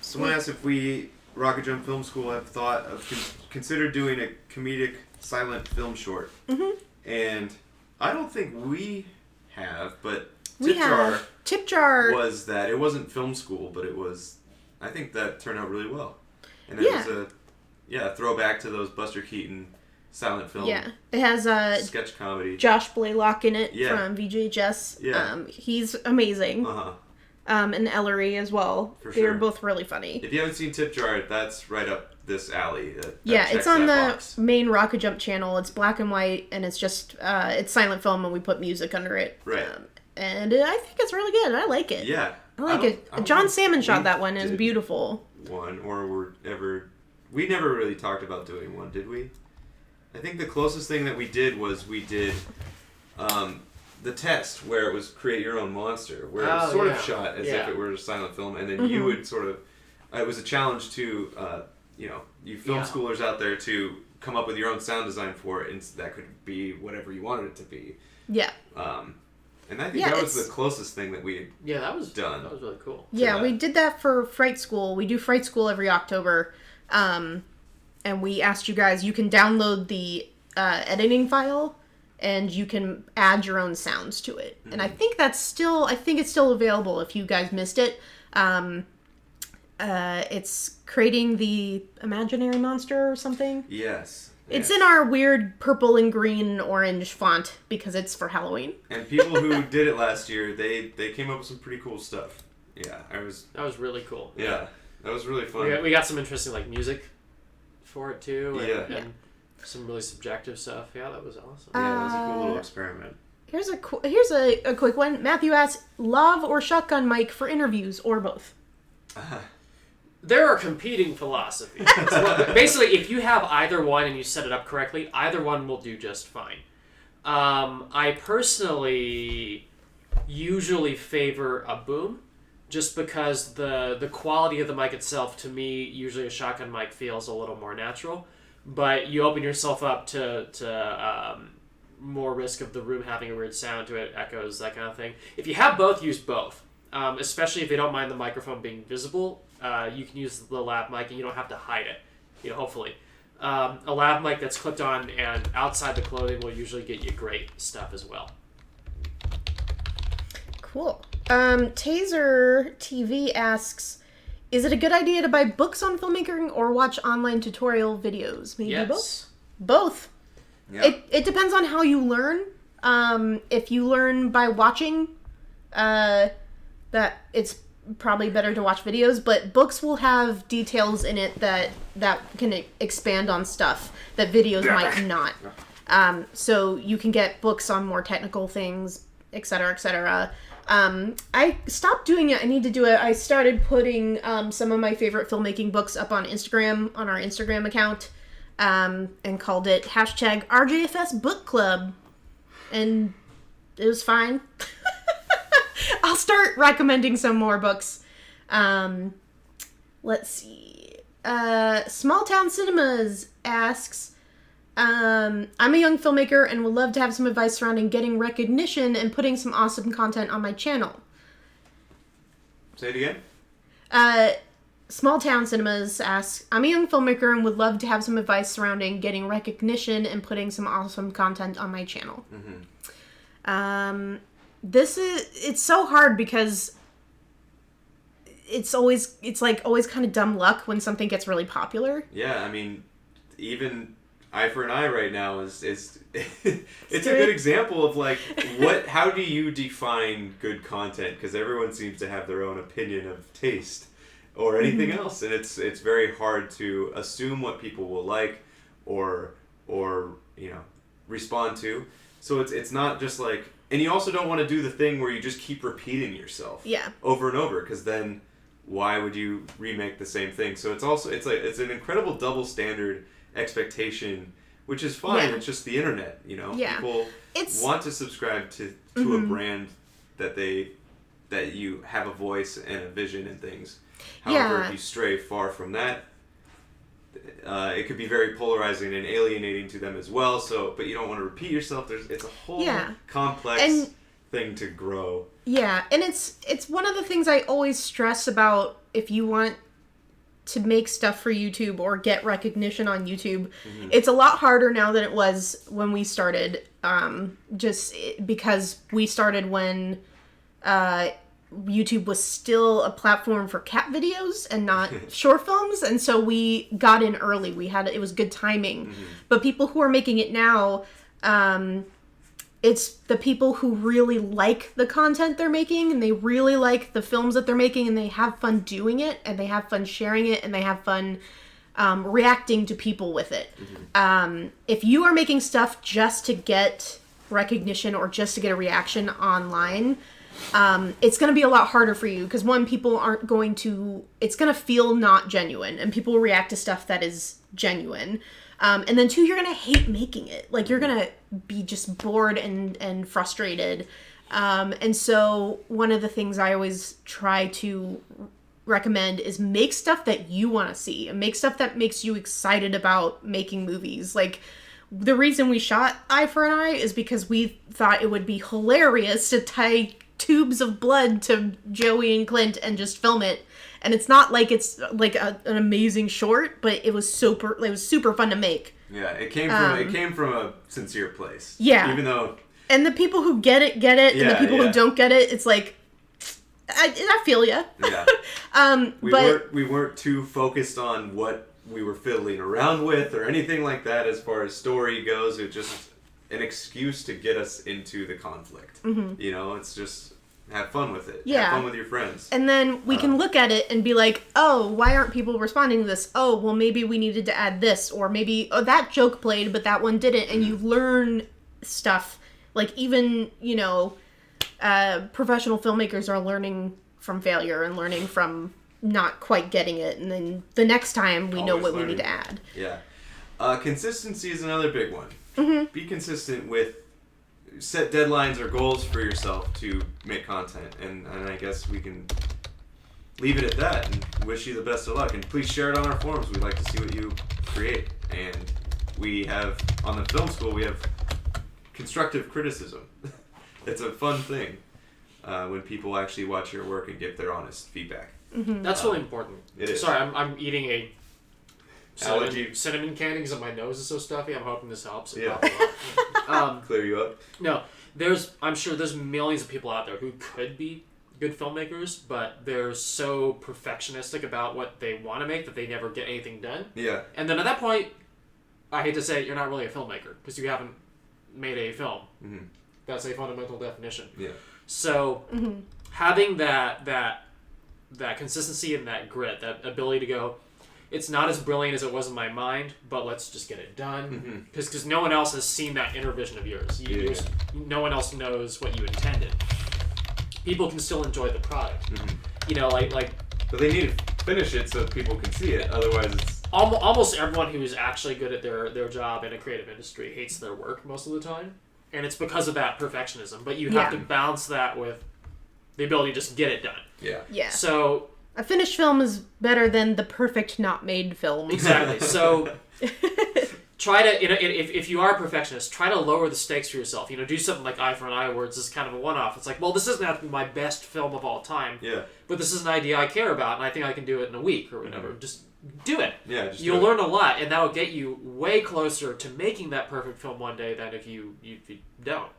[SPEAKER 1] So
[SPEAKER 2] Someone asked if we, Rocket Jump Film School, have thought of considered doing a comedic
[SPEAKER 4] silent film short.
[SPEAKER 1] Mm-hmm.
[SPEAKER 4] And I don't think we have, but
[SPEAKER 1] We have. Tip Jar
[SPEAKER 4] was that. It wasn't film school, but it was
[SPEAKER 2] I think that turned out really well. And it was a throwback to those Buster Keaton silent film.
[SPEAKER 1] Yeah. It has
[SPEAKER 2] sketch comedy.
[SPEAKER 1] Josh Blaylock in it from VJHS.
[SPEAKER 2] Yeah.
[SPEAKER 1] He's amazing.
[SPEAKER 2] Uh-huh.
[SPEAKER 1] And Ellery as well. They're both really funny.
[SPEAKER 2] If you haven't seen Tip Jar, that's right up this alley.
[SPEAKER 1] It's on the main Rocket Jump channel. It's black and white, and it's just it's silent film, and we put music under it.
[SPEAKER 2] Right.
[SPEAKER 1] And I think it's really good. I like it.
[SPEAKER 2] Yeah.
[SPEAKER 1] I like it. John Salmon shot that one. It's beautiful.
[SPEAKER 2] We never really talked about doing one, did we? I think the closest thing that we did was we did the test where it was create your own monster, where it was sort of shot as if it were a silent film, and then you would sort of it was a challenge to you film schoolers out there to come up with your own sound design for it, and that could be whatever you wanted it to be.
[SPEAKER 1] Yeah.
[SPEAKER 2] And I think that was the closest thing that we
[SPEAKER 3] that was
[SPEAKER 2] done.
[SPEAKER 3] That was really cool.
[SPEAKER 1] Yeah, we did that for Fright School. We do Fright School every October. And we asked you guys, you can download the editing file, and you can add your own sounds to it. Mm-hmm. And I think it's still available if you guys missed it. It's creating the imaginary monster or something.
[SPEAKER 2] Yes.
[SPEAKER 1] It's in our weird purple and green orange font because it's for Halloween.
[SPEAKER 2] And people who did it last year, they came up with some pretty cool stuff. Yeah,
[SPEAKER 3] that was really cool.
[SPEAKER 2] Yeah, that was really fun.
[SPEAKER 3] We got some interesting music for it too, and some really subjective stuff. Yeah, that was awesome.
[SPEAKER 2] Yeah, that was a cool little experiment.
[SPEAKER 1] Here's a quick one. Matthew asks, lav or shotgun mic for interviews or both?
[SPEAKER 3] There are competing philosophies. So basically, if you have either one and you set it up correctly, either one will do just fine. I personally usually favor a boom, just because the quality of the mic itself, to me, usually a shotgun mic feels a little more natural. But you open yourself up to more risk of the room having a weird sound to it, echoes, that kind of thing. If you have both, use both. Especially if you don't mind the microphone being visible. You can use the lav mic and you don't have to hide it, hopefully. A lav mic that's clipped on and outside the clothing will usually get you great stuff as well.
[SPEAKER 1] Cool. Taser TV asks, is it a good idea to buy books on filmmaking or watch online tutorial videos? Maybe both? Both. Yeah. It depends on how you learn. If you learn by watching, that it's probably better to watch videos, but books will have details in it that can expand on stuff that videos might not. So you can get books on more technical things, etc., etc. I stopped doing it. I need to do it. I started putting some of my favorite filmmaking books up on Instagram, on our Instagram account, and called it #RJFS Book Club. And it was fine. I'll start recommending some more books. Let's see. Small Town Cinemas asks, I'm a young filmmaker and would love to have some advice surrounding getting recognition and putting some awesome content on my channel.
[SPEAKER 2] Say it again.
[SPEAKER 1] Small Town Cinemas asks, I'm a young filmmaker and would love to have some advice surrounding getting recognition and putting some awesome content on my channel. Mm-hmm. It's so hard because it's always kind of dumb luck when something gets really popular.
[SPEAKER 2] Yeah, I mean, even Eye for an Eye right now is it's a good example of how do you define good content? Because everyone seems to have their own opinion of taste or anything else, and it's very hard to assume what people will like or respond to. So it's not just and you also don't want to do the thing where you just keep repeating yourself over and over, because then why would you remake the same thing? So it's an incredible double standard expectation, which is fine. It's just the internet, people want to subscribe to a brand that you have a voice and a vision and things. However, if you stray far from that, it could be very polarizing and alienating to them as well. So, but you don't want to repeat yourself. It's a whole complex thing to grow.
[SPEAKER 1] Yeah, and it's one of the things I always stress about if you want to make stuff for YouTube or get recognition on YouTube. Mm-hmm. It's a lot harder now than it was when we started. Just because we started when YouTube was still a platform for cat videos and not short films, and so we got in early. It was good timing. But people who are making it now, it's the people who really like the content they're making, and they really like the films that they're making, and they have fun doing it, and they have fun sharing it, and they have fun reacting to people with it. If you are making stuff just to get recognition or just to get a reaction online, it's going to be a lot harder for you, because one, people aren't going to, it's going to feel not genuine, and people will react to stuff that is genuine. And then two, you're going to hate making it. Like, you're going to be just bored and frustrated. And so one of the things I always try to recommend is make stuff that you want to see, and make stuff that makes you excited about making movies. Like, the reason we shot Eye for an Eye is because we thought it would be hilarious to tie tubes of blood to Joey and Clint and just film it. And it's not like it's like an amazing short, but it was super fun to make.
[SPEAKER 2] Yeah, it came from a sincere place.
[SPEAKER 1] Yeah.
[SPEAKER 2] Even though,
[SPEAKER 1] and the people who get it, and the people who don't get it, it's like, I feel ya.
[SPEAKER 2] Yeah. We weren't too focused on what we were fiddling around with or anything like that as far as story goes. It was just an excuse to get us into the conflict. You know, it's just have fun with it.
[SPEAKER 1] Yeah.
[SPEAKER 2] Have fun with your friends.
[SPEAKER 1] And then we can look at it and be like, oh, why aren't people responding to this? Oh, well, maybe we needed to add this, or maybe, oh, that joke played, but that one didn't. And you learn stuff. Like, even, you know, professional filmmakers are learning from failure and learning from not quite getting it, and then the next time we know what we need to add.
[SPEAKER 2] Yeah. Consistency is another big one. Be consistent with set deadlines or goals for yourself to make content, and I guess we can leave it at that and wish you the best of luck. And please share it on our forums. We'd like to see what you create. And we have, on the film school, we have constructive criticism. It's a fun thing when people actually watch your work and give their honest feedback.
[SPEAKER 3] That's really important.
[SPEAKER 2] It is.
[SPEAKER 3] Sorry, I'm eating a
[SPEAKER 2] allergy
[SPEAKER 3] cinnamon candy because my nose is so stuffy. I'm hoping this helps.
[SPEAKER 2] Yeah. Clear you up.
[SPEAKER 3] No, I'm sure there's millions of people out there who could be good filmmakers, but they're so perfectionistic about what they want to make that they never get anything done.
[SPEAKER 2] Yeah.
[SPEAKER 3] And then at that point, I hate to say it, you're not really a filmmaker because you haven't made a film. That's a fundamental definition.
[SPEAKER 2] Yeah.
[SPEAKER 3] So having that consistency and that grit, that ability to go, it's not as brilliant as it was in my mind, but let's just get it done. Because no one else has seen that inner vision of yours. No one else knows what you intended. People can still enjoy the product. You know, like.
[SPEAKER 2] But they need to finish it so people can see it. Otherwise, it's
[SPEAKER 3] almost everyone who is actually good at their job in a creative industry hates their work most of the time, and it's because of that perfectionism. But you have to balance that with the ability to just get it done.
[SPEAKER 1] Yeah.
[SPEAKER 3] So
[SPEAKER 1] a finished film is better than the perfect not made film.
[SPEAKER 3] Exactly. So try to, if you are a perfectionist, try to lower the stakes for yourself. You know, do something like Eye for an Eye, where it's just kind of a one-off. It's like, well, this doesn't have to be my best film of all time.
[SPEAKER 2] Yeah.
[SPEAKER 3] But this is an idea I care about, and I think I can do it in a week or whatever. Just do it.
[SPEAKER 2] Yeah.
[SPEAKER 3] You'll learn a lot, and that will get you way closer to making that perfect film one day than if you don't.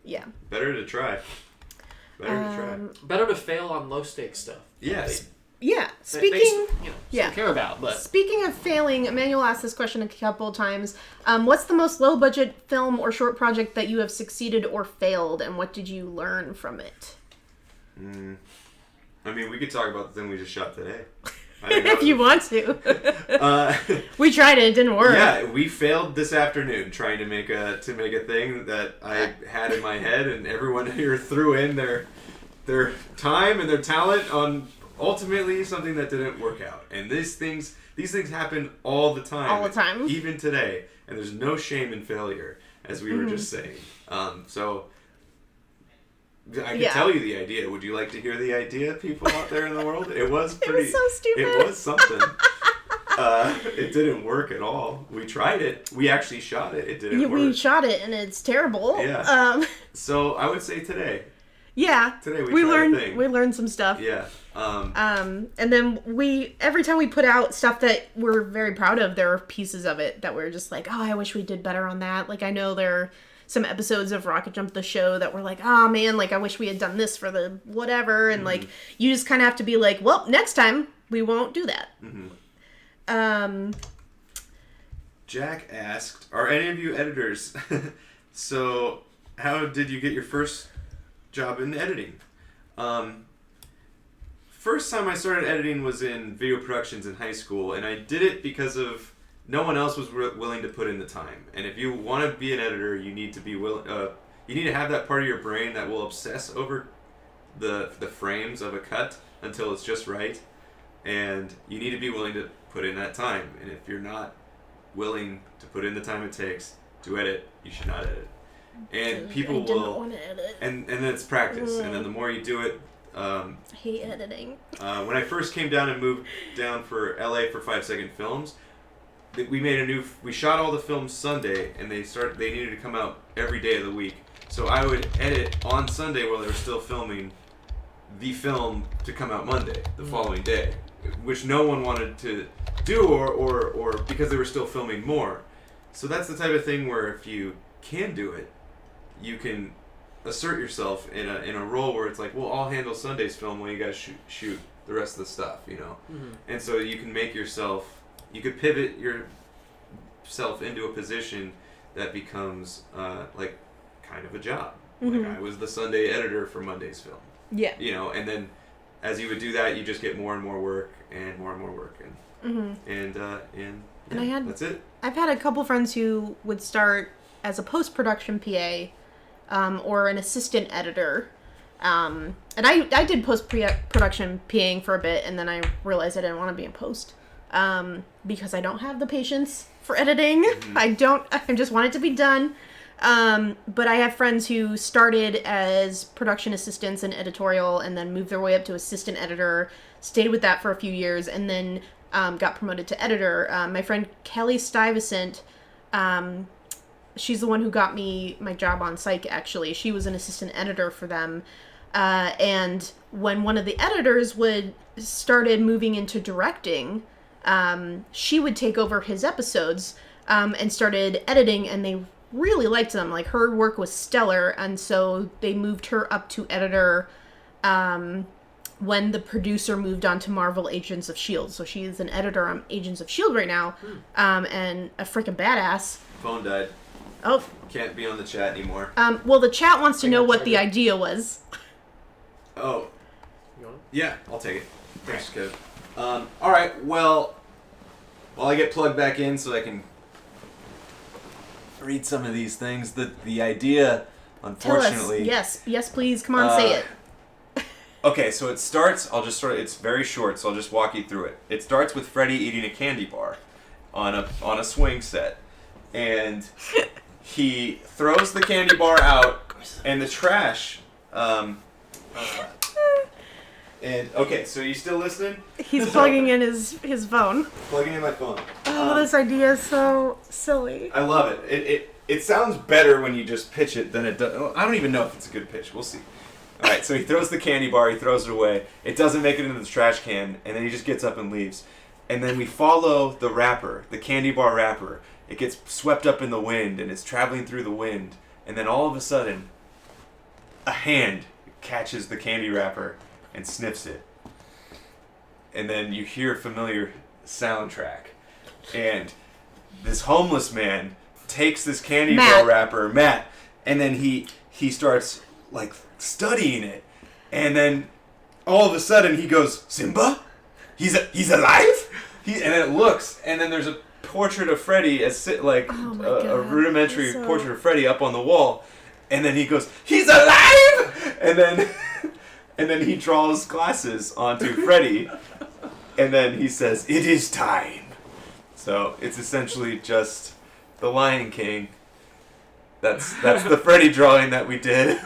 [SPEAKER 1] Yeah.
[SPEAKER 2] Better to try.
[SPEAKER 3] Better to fail on low-stakes stuff.
[SPEAKER 2] Yes.
[SPEAKER 1] Yeah.
[SPEAKER 3] They still care about. But
[SPEAKER 1] speaking of failing, Emmanuel asked this question a couple of times. What's the most low-budget film or short project that you have succeeded or failed, and what did you learn from it?
[SPEAKER 2] I mean, we could talk about the thing we just shot today.
[SPEAKER 1] If you want to. We tried it didn't work.
[SPEAKER 2] Yeah, we failed this afternoon trying to make a thing that I had in my head, and everyone here threw in their time and their talent on ultimately something that didn't work out. And these things happen all the time.
[SPEAKER 1] All the time.
[SPEAKER 2] Even today. And there's no shame in failure, as we were just saying. So I can tell you the idea. Would you like to hear the idea, people out there in the world? It was pretty...
[SPEAKER 1] It was so stupid.
[SPEAKER 2] It was something. It didn't work at all. We tried it. We actually shot it. It didn't work.
[SPEAKER 1] We shot it, and it's terrible.
[SPEAKER 2] Yeah. So I would say today.
[SPEAKER 1] Yeah.
[SPEAKER 2] Today we tried a thing.
[SPEAKER 1] We learned some stuff.
[SPEAKER 2] Yeah.
[SPEAKER 1] And then every time we put out stuff that we're very proud of, there are pieces of it that we're just like, oh, I wish we did better on that. Like, I know there are some episodes of Rocket Jump the show that were like, oh man, like I wish we had done this for the whatever, and like you just kind of have to be like, well, next time we won't do that.
[SPEAKER 2] Jack asked, are any of you editors? So how did you get your first job in editing? First time I started editing was in video productions in high school, and I did it because of no one else was willing to put in the time. And if you want to be an editor, you need to be willing. You need to have that part of your brain that will obsess over the frames of a cut until it's just right, and you need to be willing to put in that time. And if you're not willing to put in the time it takes to edit, you should not edit. And people will,
[SPEAKER 1] want to edit.
[SPEAKER 2] and then it's practice, and then the more you do it.
[SPEAKER 1] I hate editing.
[SPEAKER 2] When I first came down and moved down for LA for 5-second films, we shot all the films Sunday, and they needed to come out every day of the week. So I would edit on Sunday while they were still filming the film to come out Monday, the following day, which no one wanted to do, or because they were still filming more. So that's the type of thing where if you can do it, you can assert yourself in a role where it's like, well, I'll handle Sunday's film while you guys shoot the rest of the stuff, you know. And so you can you could pivot yourself into a position that becomes like kind of a job. Like I was the Sunday editor for Monday's film.
[SPEAKER 1] Yeah.
[SPEAKER 2] You know, and then as you would do that, you just get more and more work and more and more work, and that's it.
[SPEAKER 1] I've had a couple friends who would start as a post-production PA. Or an assistant editor. And I did post-production PAing for a bit, and then I realized I didn't want to be in post. Because I don't have the patience for editing. I just want it to be done. But I have friends who started as production assistants and editorial, and then moved their way up to assistant editor, stayed with that for a few years, and then got promoted to editor. My friend Kelly Stuyvesant, she's the one who got me my job on Psych, actually. She was an assistant editor for them. And when one of the editors started moving into directing, she would take over his episodes and started editing, and they really liked them. Like, her work was stellar, and so they moved her up to editor when the producer moved on to Marvel Agents of S.H.I.E.L.D. So she is an editor on Agents of S.H.I.E.L.D. right now, and a freaking badass.
[SPEAKER 2] Phone died.
[SPEAKER 1] Oh.
[SPEAKER 2] Can't be on the chat anymore.
[SPEAKER 1] Well, the chat wants to know what the idea was.
[SPEAKER 2] Oh.
[SPEAKER 3] You want it?
[SPEAKER 2] Yeah, I'll take it. Thanks, Kev. Alright, well, while I get plugged back in so I can read some of these things, the idea, unfortunately...
[SPEAKER 1] Tell us. Yes, please. Come on, say it.
[SPEAKER 2] Okay, so it starts, it's very short, so I'll just walk you through it. It starts with Freddy eating a candy bar on a swing set. And he throws the candy bar out, and the trash. And okay, so you still listening?
[SPEAKER 1] He's plugging in his phone.
[SPEAKER 2] Plugging in my phone.
[SPEAKER 1] Oh, this idea is so silly.
[SPEAKER 2] I love it. It sounds better when you just pitch it than it does. I don't even know if it's a good pitch. We'll see. All right, so he throws the candy bar. He throws it away. It doesn't make it into the trash can, and then he just gets up and leaves. And then we follow the wrapper, the candy bar wrapper. It gets swept up in the wind, and it's traveling through the wind. And then all of a sudden, a hand catches the candy wrapper and sniffs it. And then you hear a familiar soundtrack. And this homeless man takes this candy bar wrapper, Matt, and then he starts, like, studying it. And then all of a sudden he goes, Simba? He's alive? And then it looks, and then there's a portrait of Freddy, a rudimentary portrait of Freddy up on the wall, and then he goes, he's alive! And then he draws glasses onto Freddy, and then he says, it is time. So it's essentially just the Lion King. That's the Freddy drawing that we did.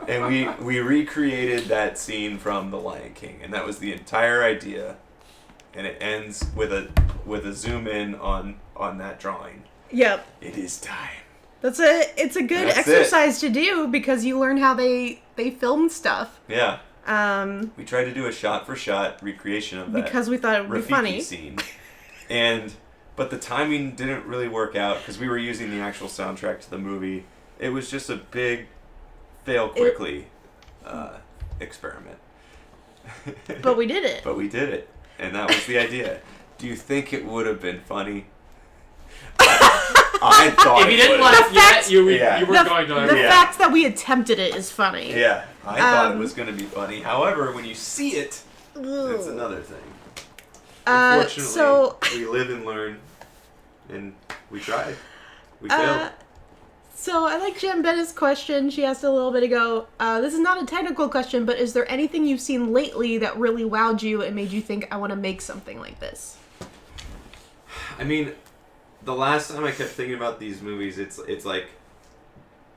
[SPEAKER 2] And we recreated that scene from the Lion King, and that was the entire idea. And it ends with a zoom in on that drawing.
[SPEAKER 1] Yep.
[SPEAKER 2] It is time.
[SPEAKER 1] It's a good exercise to do because you learn how they film stuff.
[SPEAKER 2] Yeah. We tried to do a shot for shot recreation of that
[SPEAKER 1] because we thought it would be funny
[SPEAKER 2] scene. And but the timing didn't really work out because we were using the actual soundtrack to the movie. It was just a big fail quickly experiment.
[SPEAKER 1] But we did it.
[SPEAKER 2] But we did it, and that was the idea. Do you think it would have been funny? I thought
[SPEAKER 3] if you didn't laugh yet, you were going to.
[SPEAKER 1] The fact that we attempted it is funny.
[SPEAKER 2] Yeah, I thought it was going to be funny. However, when you see it, it's another thing. Unfortunately, we live and learn, and we tried. We failed.
[SPEAKER 1] So I like Jen Bennett's question. She asked a little bit ago. This is not a technical question, but is there anything you've seen lately that really wowed you and made you think, I want to make something like this?
[SPEAKER 2] I mean, the last time I kept thinking about these movies, it's like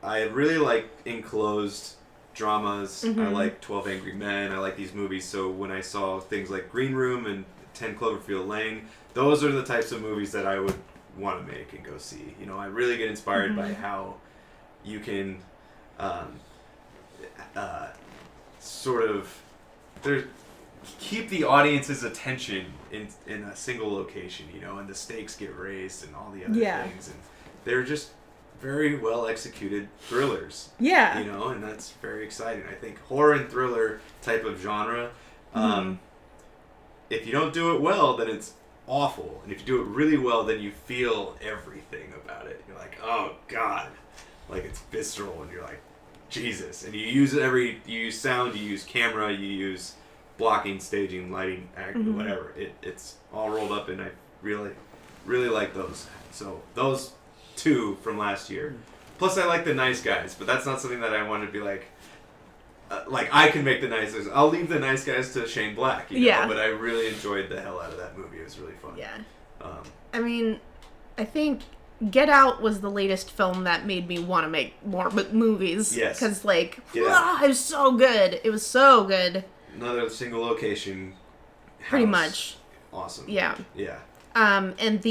[SPEAKER 2] I really like enclosed dramas.
[SPEAKER 1] Mm-hmm.
[SPEAKER 2] I like 12 Angry Men. I like these movies. So when I saw things like Green Room and 10 Cloverfield Lane, those are the types of movies that I would want to make and go see. You know, I really get inspired by how you can sort of keep the audience's attention in a single location, you know, and the stakes get raised and all the other things, and they're just very well executed thrillers.
[SPEAKER 1] Yeah.
[SPEAKER 2] You know, and that's very exciting. I think horror and thriller type of genre, if you don't do it well, then it's awful. And if you do it really well, then you feel everything about it. You're like, oh God. Like, it's visceral, and you're like, Jesus. And you use you use sound, you use camera, you use blocking, staging, lighting, acting, whatever. It's all rolled up, and I really, really like those. So those two from last year. Plus, I like The Nice Guys, but that's not something that I want to be like I can make The Nice Guys. I'll leave The Nice Guys to Shane Black, you know? But I really enjoyed the hell out of that movie. It was really fun.
[SPEAKER 1] Yeah. I mean, I think Get Out was the latest film that made me want to make more movies.
[SPEAKER 2] Yes.
[SPEAKER 1] Because, like, it was so good. It was so good.
[SPEAKER 2] Another single location house.
[SPEAKER 1] Pretty much.
[SPEAKER 2] Awesome.
[SPEAKER 1] Yeah.
[SPEAKER 2] Yeah.
[SPEAKER 1] And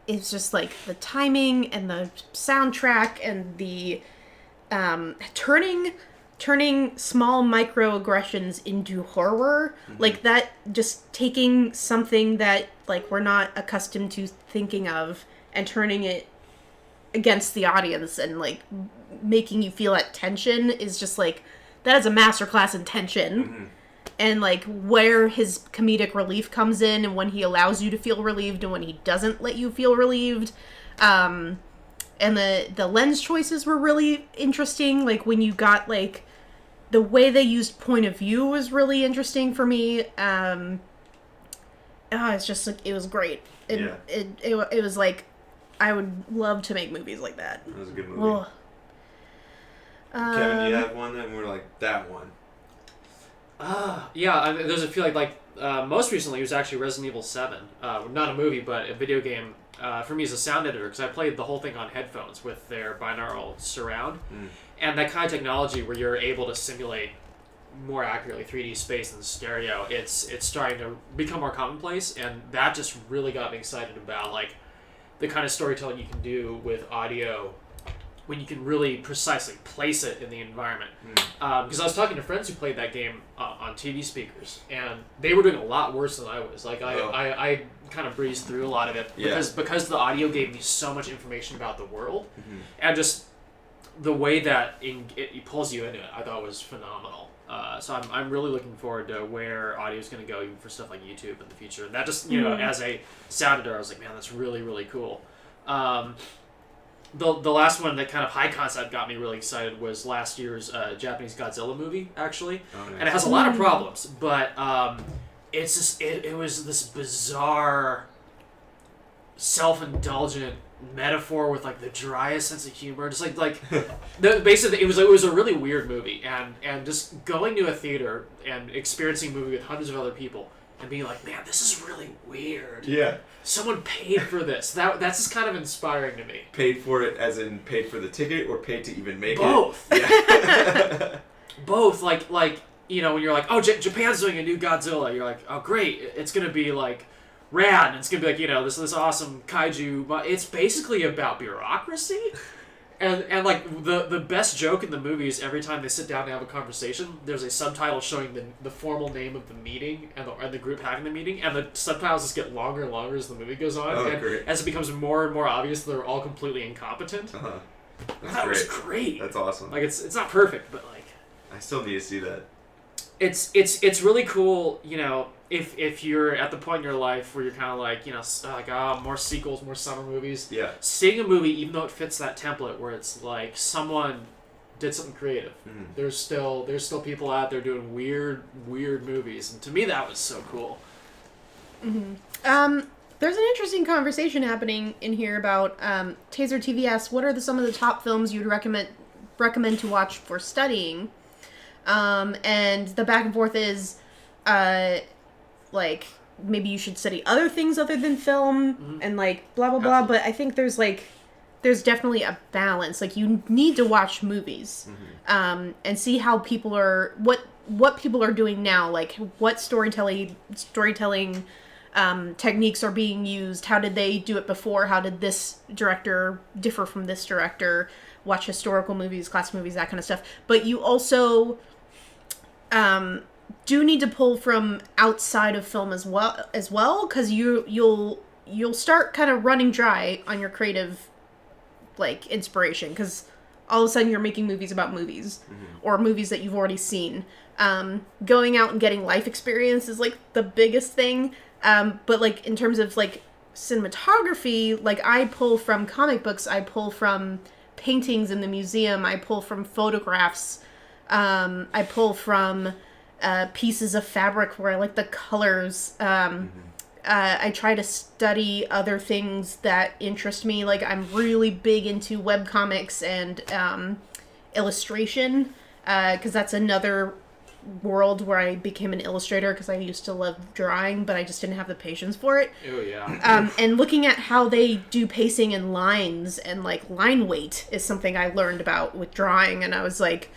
[SPEAKER 1] it's just, like, the timing and the soundtrack and the turning small microaggressions into horror, like that, just taking something that, like, we're not accustomed to thinking of and turning it against the audience and, like, making you feel that tension is just, like, that is a masterclass in tension. And, like, where his comedic relief comes in and when he allows you to feel relieved and when he doesn't let you feel relieved. And the lens choices were really interesting. Like, when you got, like, the way they used point of view was really interesting for me. It's just, it was great. It was like, I would love to make movies like that.
[SPEAKER 2] That was a good movie. Kevin, do you have one that we're like, that one?
[SPEAKER 3] Yeah, I mean, there's a few, like most recently it was actually Resident Evil 7. Not a movie, but a video game. For me as a sound editor, because I played the whole thing on headphones with their binaural surround. And that kind of technology where you're able to simulate more accurately 3D space than stereo, it's starting to become more commonplace, and that just really got me excited about, like, the kind of storytelling you can do with audio when you can really precisely place it in the environment. Because I was talking to friends who played that game on TV speakers, and they were doing a lot worse than I was. Like, I kind of breezed through a lot of it because the audio gave me so much information about the world, and just the way that it pulls you into it, I thought was phenomenal. So I'm really looking forward to where audio is going to go, even for stuff like YouTube in the future. And that just, you know, as a sound editor, I was like, man, that's really, really cool. The last one that kind of high concept got me really excited was last year's Japanese Godzilla movie, actually. Oh, nice. And it has a lot of problems, but it's just, it was this bizarre, self-indulgent metaphor with, like, the driest sense of humor. Just like basically it was a really weird movie, and just going to a theater and experiencing a movie with hundreds of other people and being like, man, this is really weird.
[SPEAKER 2] Yeah. Someone
[SPEAKER 3] paid for this. That's just kind of inspiring to me.
[SPEAKER 2] Paid for it as in paid for the ticket, or paid to even make
[SPEAKER 3] Both.
[SPEAKER 2] it? Yeah.
[SPEAKER 3] Both. Like you know, when you're like, oh, Japan's doing a new Godzilla, you're like, oh, great, it's gonna be, like, rad, and it's gonna be like, you know, this awesome kaiju, but it's basically about bureaucracy, And like the best joke in the movie is every time they sit down to have a conversation, there's a subtitle showing the formal name of the meeting and the group having the meeting, and the subtitles just get longer and longer as the movie goes on. And
[SPEAKER 2] great.
[SPEAKER 3] as it becomes more and more obvious they're all completely incompetent.
[SPEAKER 2] Uh-huh.
[SPEAKER 3] That was great.
[SPEAKER 2] That's awesome.
[SPEAKER 3] Like it's not perfect, but like
[SPEAKER 2] I still need to see that.
[SPEAKER 3] It's really cool, you know, if you're at the point in your life where you're kind of like, you know, more sequels, more summer movies.
[SPEAKER 2] Yeah.
[SPEAKER 3] Seeing a movie, even though it fits that template, where it's like someone did something creative.
[SPEAKER 2] Mm-hmm. There's
[SPEAKER 3] There's still people out there doing weird movies, and to me that was so cool.
[SPEAKER 1] Mm-hmm. There's an interesting conversation happening in here about Taser TV asks, what are some of the top films you'd recommend to watch for studying? And the back and forth is, like, maybe you should study other things other than film, and, like, blah, blah, blah. Absolutely. But I think there's definitely a balance. Like, you need to watch movies, and see how people are, what people are doing now. Like, what storytelling techniques are being used. How did they do it before? How did this director differ from this director? Watch historical movies, classic movies, that kind of stuff. But you also do need to pull from outside of film as well, because you'll start kind of running dry on your creative, like, inspiration, because all of a sudden you're making movies about movies, or movies that you've already seen. Going out and getting life experience is, like, the biggest thing. But, like, in terms of, like, cinematography, like, I pull from comic books, I pull from paintings in the museum, I pull from photographs, I pull from pieces of fabric where I like the colors. I try to study other things that interest me. Like, I'm really big into webcomics and illustration, because that's another world where I became an illustrator, because I used to love drawing, but I just didn't have the patience for it.
[SPEAKER 3] Oh, yeah.
[SPEAKER 1] And looking at how they do pacing and lines and, like, line weight is something I learned about with drawing, and I was like,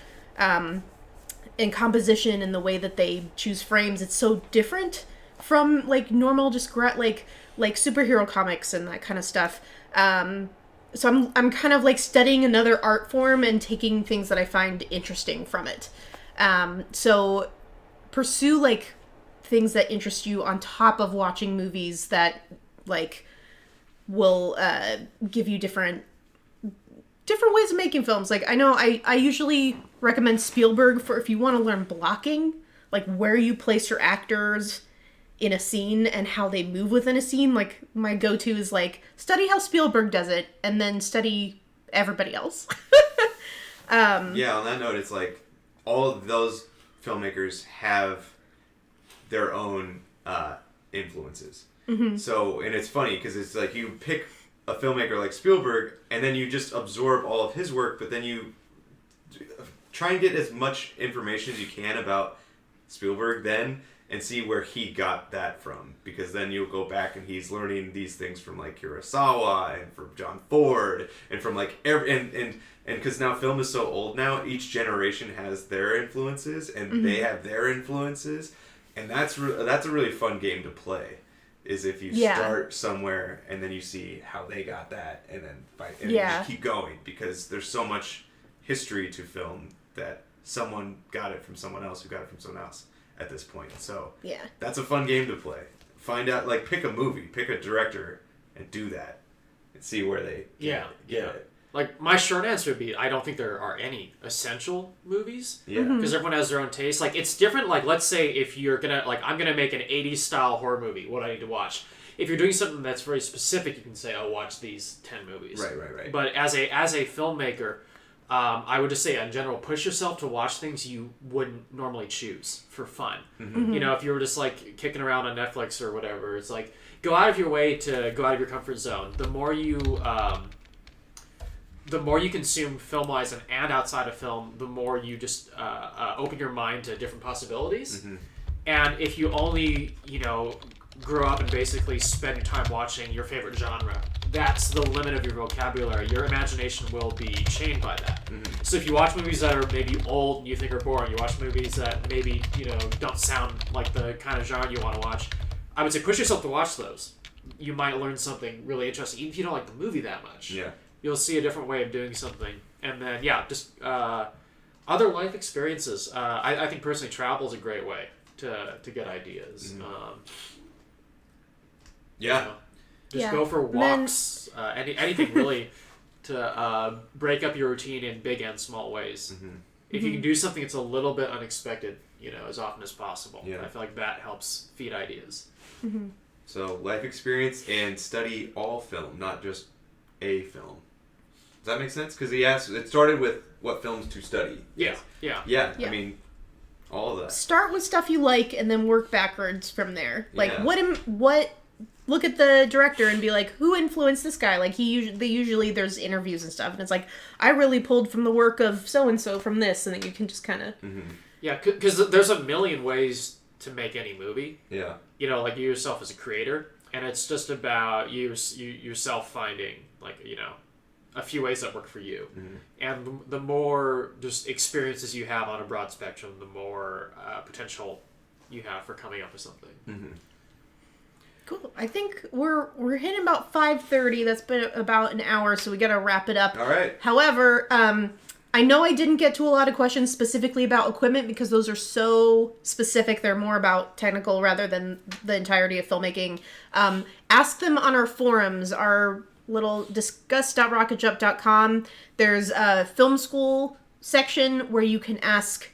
[SPEAKER 1] in composition and the way that they choose frames, it's so different from, like, normal just like superhero comics and that kind of stuff. So I'm kind of, like, studying another art form and taking things that I find interesting from it. So pursue, like, things that interest you on top of watching movies that, like, will give you different ways of making films. Like, I know I usually recommend Spielberg for if you want to learn blocking, like, where you place your actors in a scene and how they move within a scene. Like, my go-to is, like, study how Spielberg does it and then study everybody else.
[SPEAKER 2] Yeah, on that note, it's like all of those filmmakers have their own influences. So, and it's funny because it's like you pick a filmmaker like Spielberg and then you just absorb all of his work, but then you try and get as much information as you can about Spielberg then and see where he got that from, because then you'll go back and he's learning these things from, like, Kurosawa and from John Ford and from, like, and because now film is so old now, each generation has their influences and they have their influences, and that's a really fun game to play, is if you start somewhere and then you see how they got that and then you just keep going, because there's so much history to film that someone got it from someone else who got it from someone else at this point. So that's a fun game to play. Find out, like, pick a movie, pick a director, and do that, and see where they get it.
[SPEAKER 3] Like, my short answer would be, I don't think there are any essential movies. Yeah. Because everyone has their own taste. Like, it's different. Like, let's say if you're gonna, like, I'm gonna make an 80s style horror movie, what do I need to watch? If you're doing something that's very specific, you can say, oh, watch these 10 movies.
[SPEAKER 2] Right.
[SPEAKER 3] But as a filmmaker, I would just say, in general, push yourself to watch things you wouldn't normally choose for fun. You know, if you were just, like, kicking around on Netflix or whatever, it's like, go out of your way to go out of your comfort zone. The more you consume film-wise and outside of film, the more you just open your mind to different possibilities. And if you only, you know, grow up and basically spend your time watching your favorite genre, that's the limit of your vocabulary. Your imagination will be chained by that. So if you watch movies that are maybe old and you think are boring, you watch movies that maybe, you know, don't sound like the kind of genre you want to watch, I would say push yourself to watch those. You might learn something really interesting, even if you don't like the movie that much.
[SPEAKER 2] Yeah.
[SPEAKER 3] you'll see a different way of doing something. And then, just other life experiences. I think personally travel is a great way to get ideas.
[SPEAKER 2] Mm-hmm.
[SPEAKER 3] Just go for walks. Anything really to break up your routine in big and small ways.
[SPEAKER 2] Mm-hmm.
[SPEAKER 3] If you can do something that's a little bit unexpected, as often as possible.
[SPEAKER 2] Yeah.
[SPEAKER 3] I feel like that helps feed ideas.
[SPEAKER 1] Mm-hmm.
[SPEAKER 2] So life experience and study all film, not just a film. Does that make sense? Because it started with what films to study.
[SPEAKER 3] Yeah.
[SPEAKER 2] I mean, all of that.
[SPEAKER 1] Start with stuff you like and then work backwards from there. Like,
[SPEAKER 2] Yeah.
[SPEAKER 1] what look at the director and be like, who influenced this guy? Like, usually there's interviews and stuff, and it's like, I really pulled from the work of so-and-so from this, and then you can just kind of...
[SPEAKER 2] Mm-hmm.
[SPEAKER 3] Yeah, because there's a million ways to make any movie.
[SPEAKER 2] Yeah.
[SPEAKER 3] Like you yourself as a creator, and it's just about yourself finding, like, a few ways that work for you.
[SPEAKER 2] Mm-hmm.
[SPEAKER 3] And the more just experiences you have on a broad spectrum, the more potential you have for coming up with something.
[SPEAKER 2] Mm-hmm.
[SPEAKER 1] Cool. I think we're hitting about 5:30. That's been about an hour, so we gotta wrap it up.
[SPEAKER 2] All right.
[SPEAKER 1] However, I know I didn't get to a lot of questions specifically about equipment because those are so specific. They're more about technical rather than the entirety of filmmaking. Ask them on our forums, our little discuss.rocketjump.com. There's a film school section where you can ask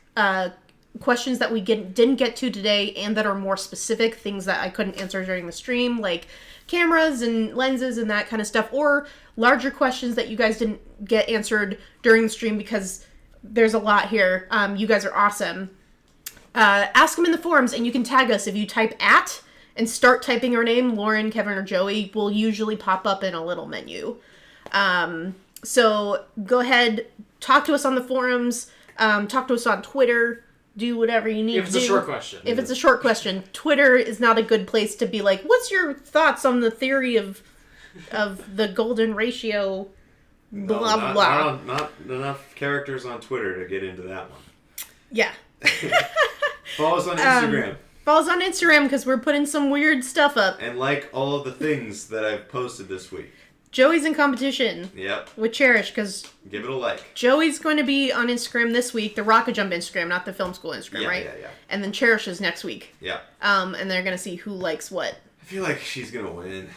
[SPEAKER 1] questions that we didn't get to today and that are more specific, things that I couldn't answer during the stream, like cameras and lenses and that kind of stuff, or larger questions that you guys didn't get answered during the stream because there's a lot here. You guys are awesome. Ask them in the forums, and you can tag us. If you type @ and start typing our name, Lauren, Kevin, or Joey will usually pop up in a little menu. So go ahead, talk to us on the forums, talk to us on Twitter, do whatever you need to do.
[SPEAKER 3] If it's a short question.
[SPEAKER 1] If it's a short question. Twitter is not a good place to be like, what's your thoughts on the theory of the golden ratio, blah, blah.
[SPEAKER 2] Not enough characters on Twitter to get into that one.
[SPEAKER 1] Yeah.
[SPEAKER 2] Follow us on Instagram.
[SPEAKER 1] Follow us on Instagram because we're putting some weird stuff up.
[SPEAKER 2] And like all of the things that I've posted this week.
[SPEAKER 1] Joey's in competition.
[SPEAKER 2] Yep.
[SPEAKER 1] With Cherish because
[SPEAKER 2] Give it a like.
[SPEAKER 1] Joey's going to be on Instagram this week, the Rocket Jump Instagram, not the Film School Instagram, right?
[SPEAKER 2] Yeah.
[SPEAKER 1] And then Cherish is next week.
[SPEAKER 2] Yeah.
[SPEAKER 1] And they're going to see who likes what.
[SPEAKER 2] I feel like she's going to win.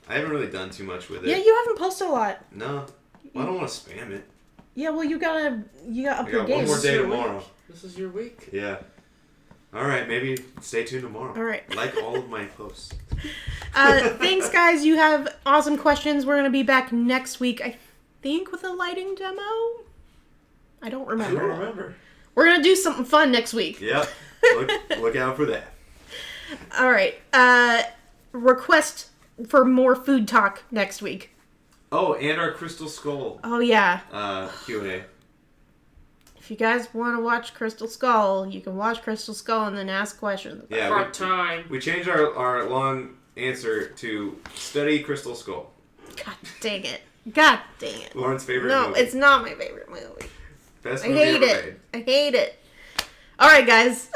[SPEAKER 2] I haven't really done too much with it.
[SPEAKER 1] Yeah, you haven't posted a lot.
[SPEAKER 2] No. Well, I don't want to spam it.
[SPEAKER 1] Yeah, well, you got up your
[SPEAKER 2] I got
[SPEAKER 1] game.
[SPEAKER 2] one more day tomorrow.
[SPEAKER 3] This is your week.
[SPEAKER 2] Yeah. All right, maybe stay tuned tomorrow.
[SPEAKER 1] All right.
[SPEAKER 2] Like all of my posts.
[SPEAKER 1] Thanks, guys. You have awesome questions. We're going to be back next week, I think, with a lighting demo. I don't
[SPEAKER 2] I
[SPEAKER 1] remember.
[SPEAKER 2] don't remember.
[SPEAKER 1] We're going to do something fun next week.
[SPEAKER 2] Yep. Look out for that.
[SPEAKER 1] All right. Request for more food talk next week.
[SPEAKER 2] Oh, and our Crystal Skull
[SPEAKER 1] Oh, yeah.
[SPEAKER 2] Q&A.
[SPEAKER 1] If you guys want to watch Crystal Skull, you can watch Crystal Skull and then ask questions.
[SPEAKER 2] Yeah,
[SPEAKER 3] Part time.
[SPEAKER 2] we changed our long answer to study Crystal Skull.
[SPEAKER 1] God dang it. God dang it.
[SPEAKER 2] Lauren's favorite
[SPEAKER 1] No,
[SPEAKER 2] movie.
[SPEAKER 1] it's not my favorite movie.
[SPEAKER 2] Best
[SPEAKER 1] I
[SPEAKER 2] movie
[SPEAKER 1] hate
[SPEAKER 2] ever
[SPEAKER 1] it.
[SPEAKER 2] made.
[SPEAKER 1] I hate it. All right, guys.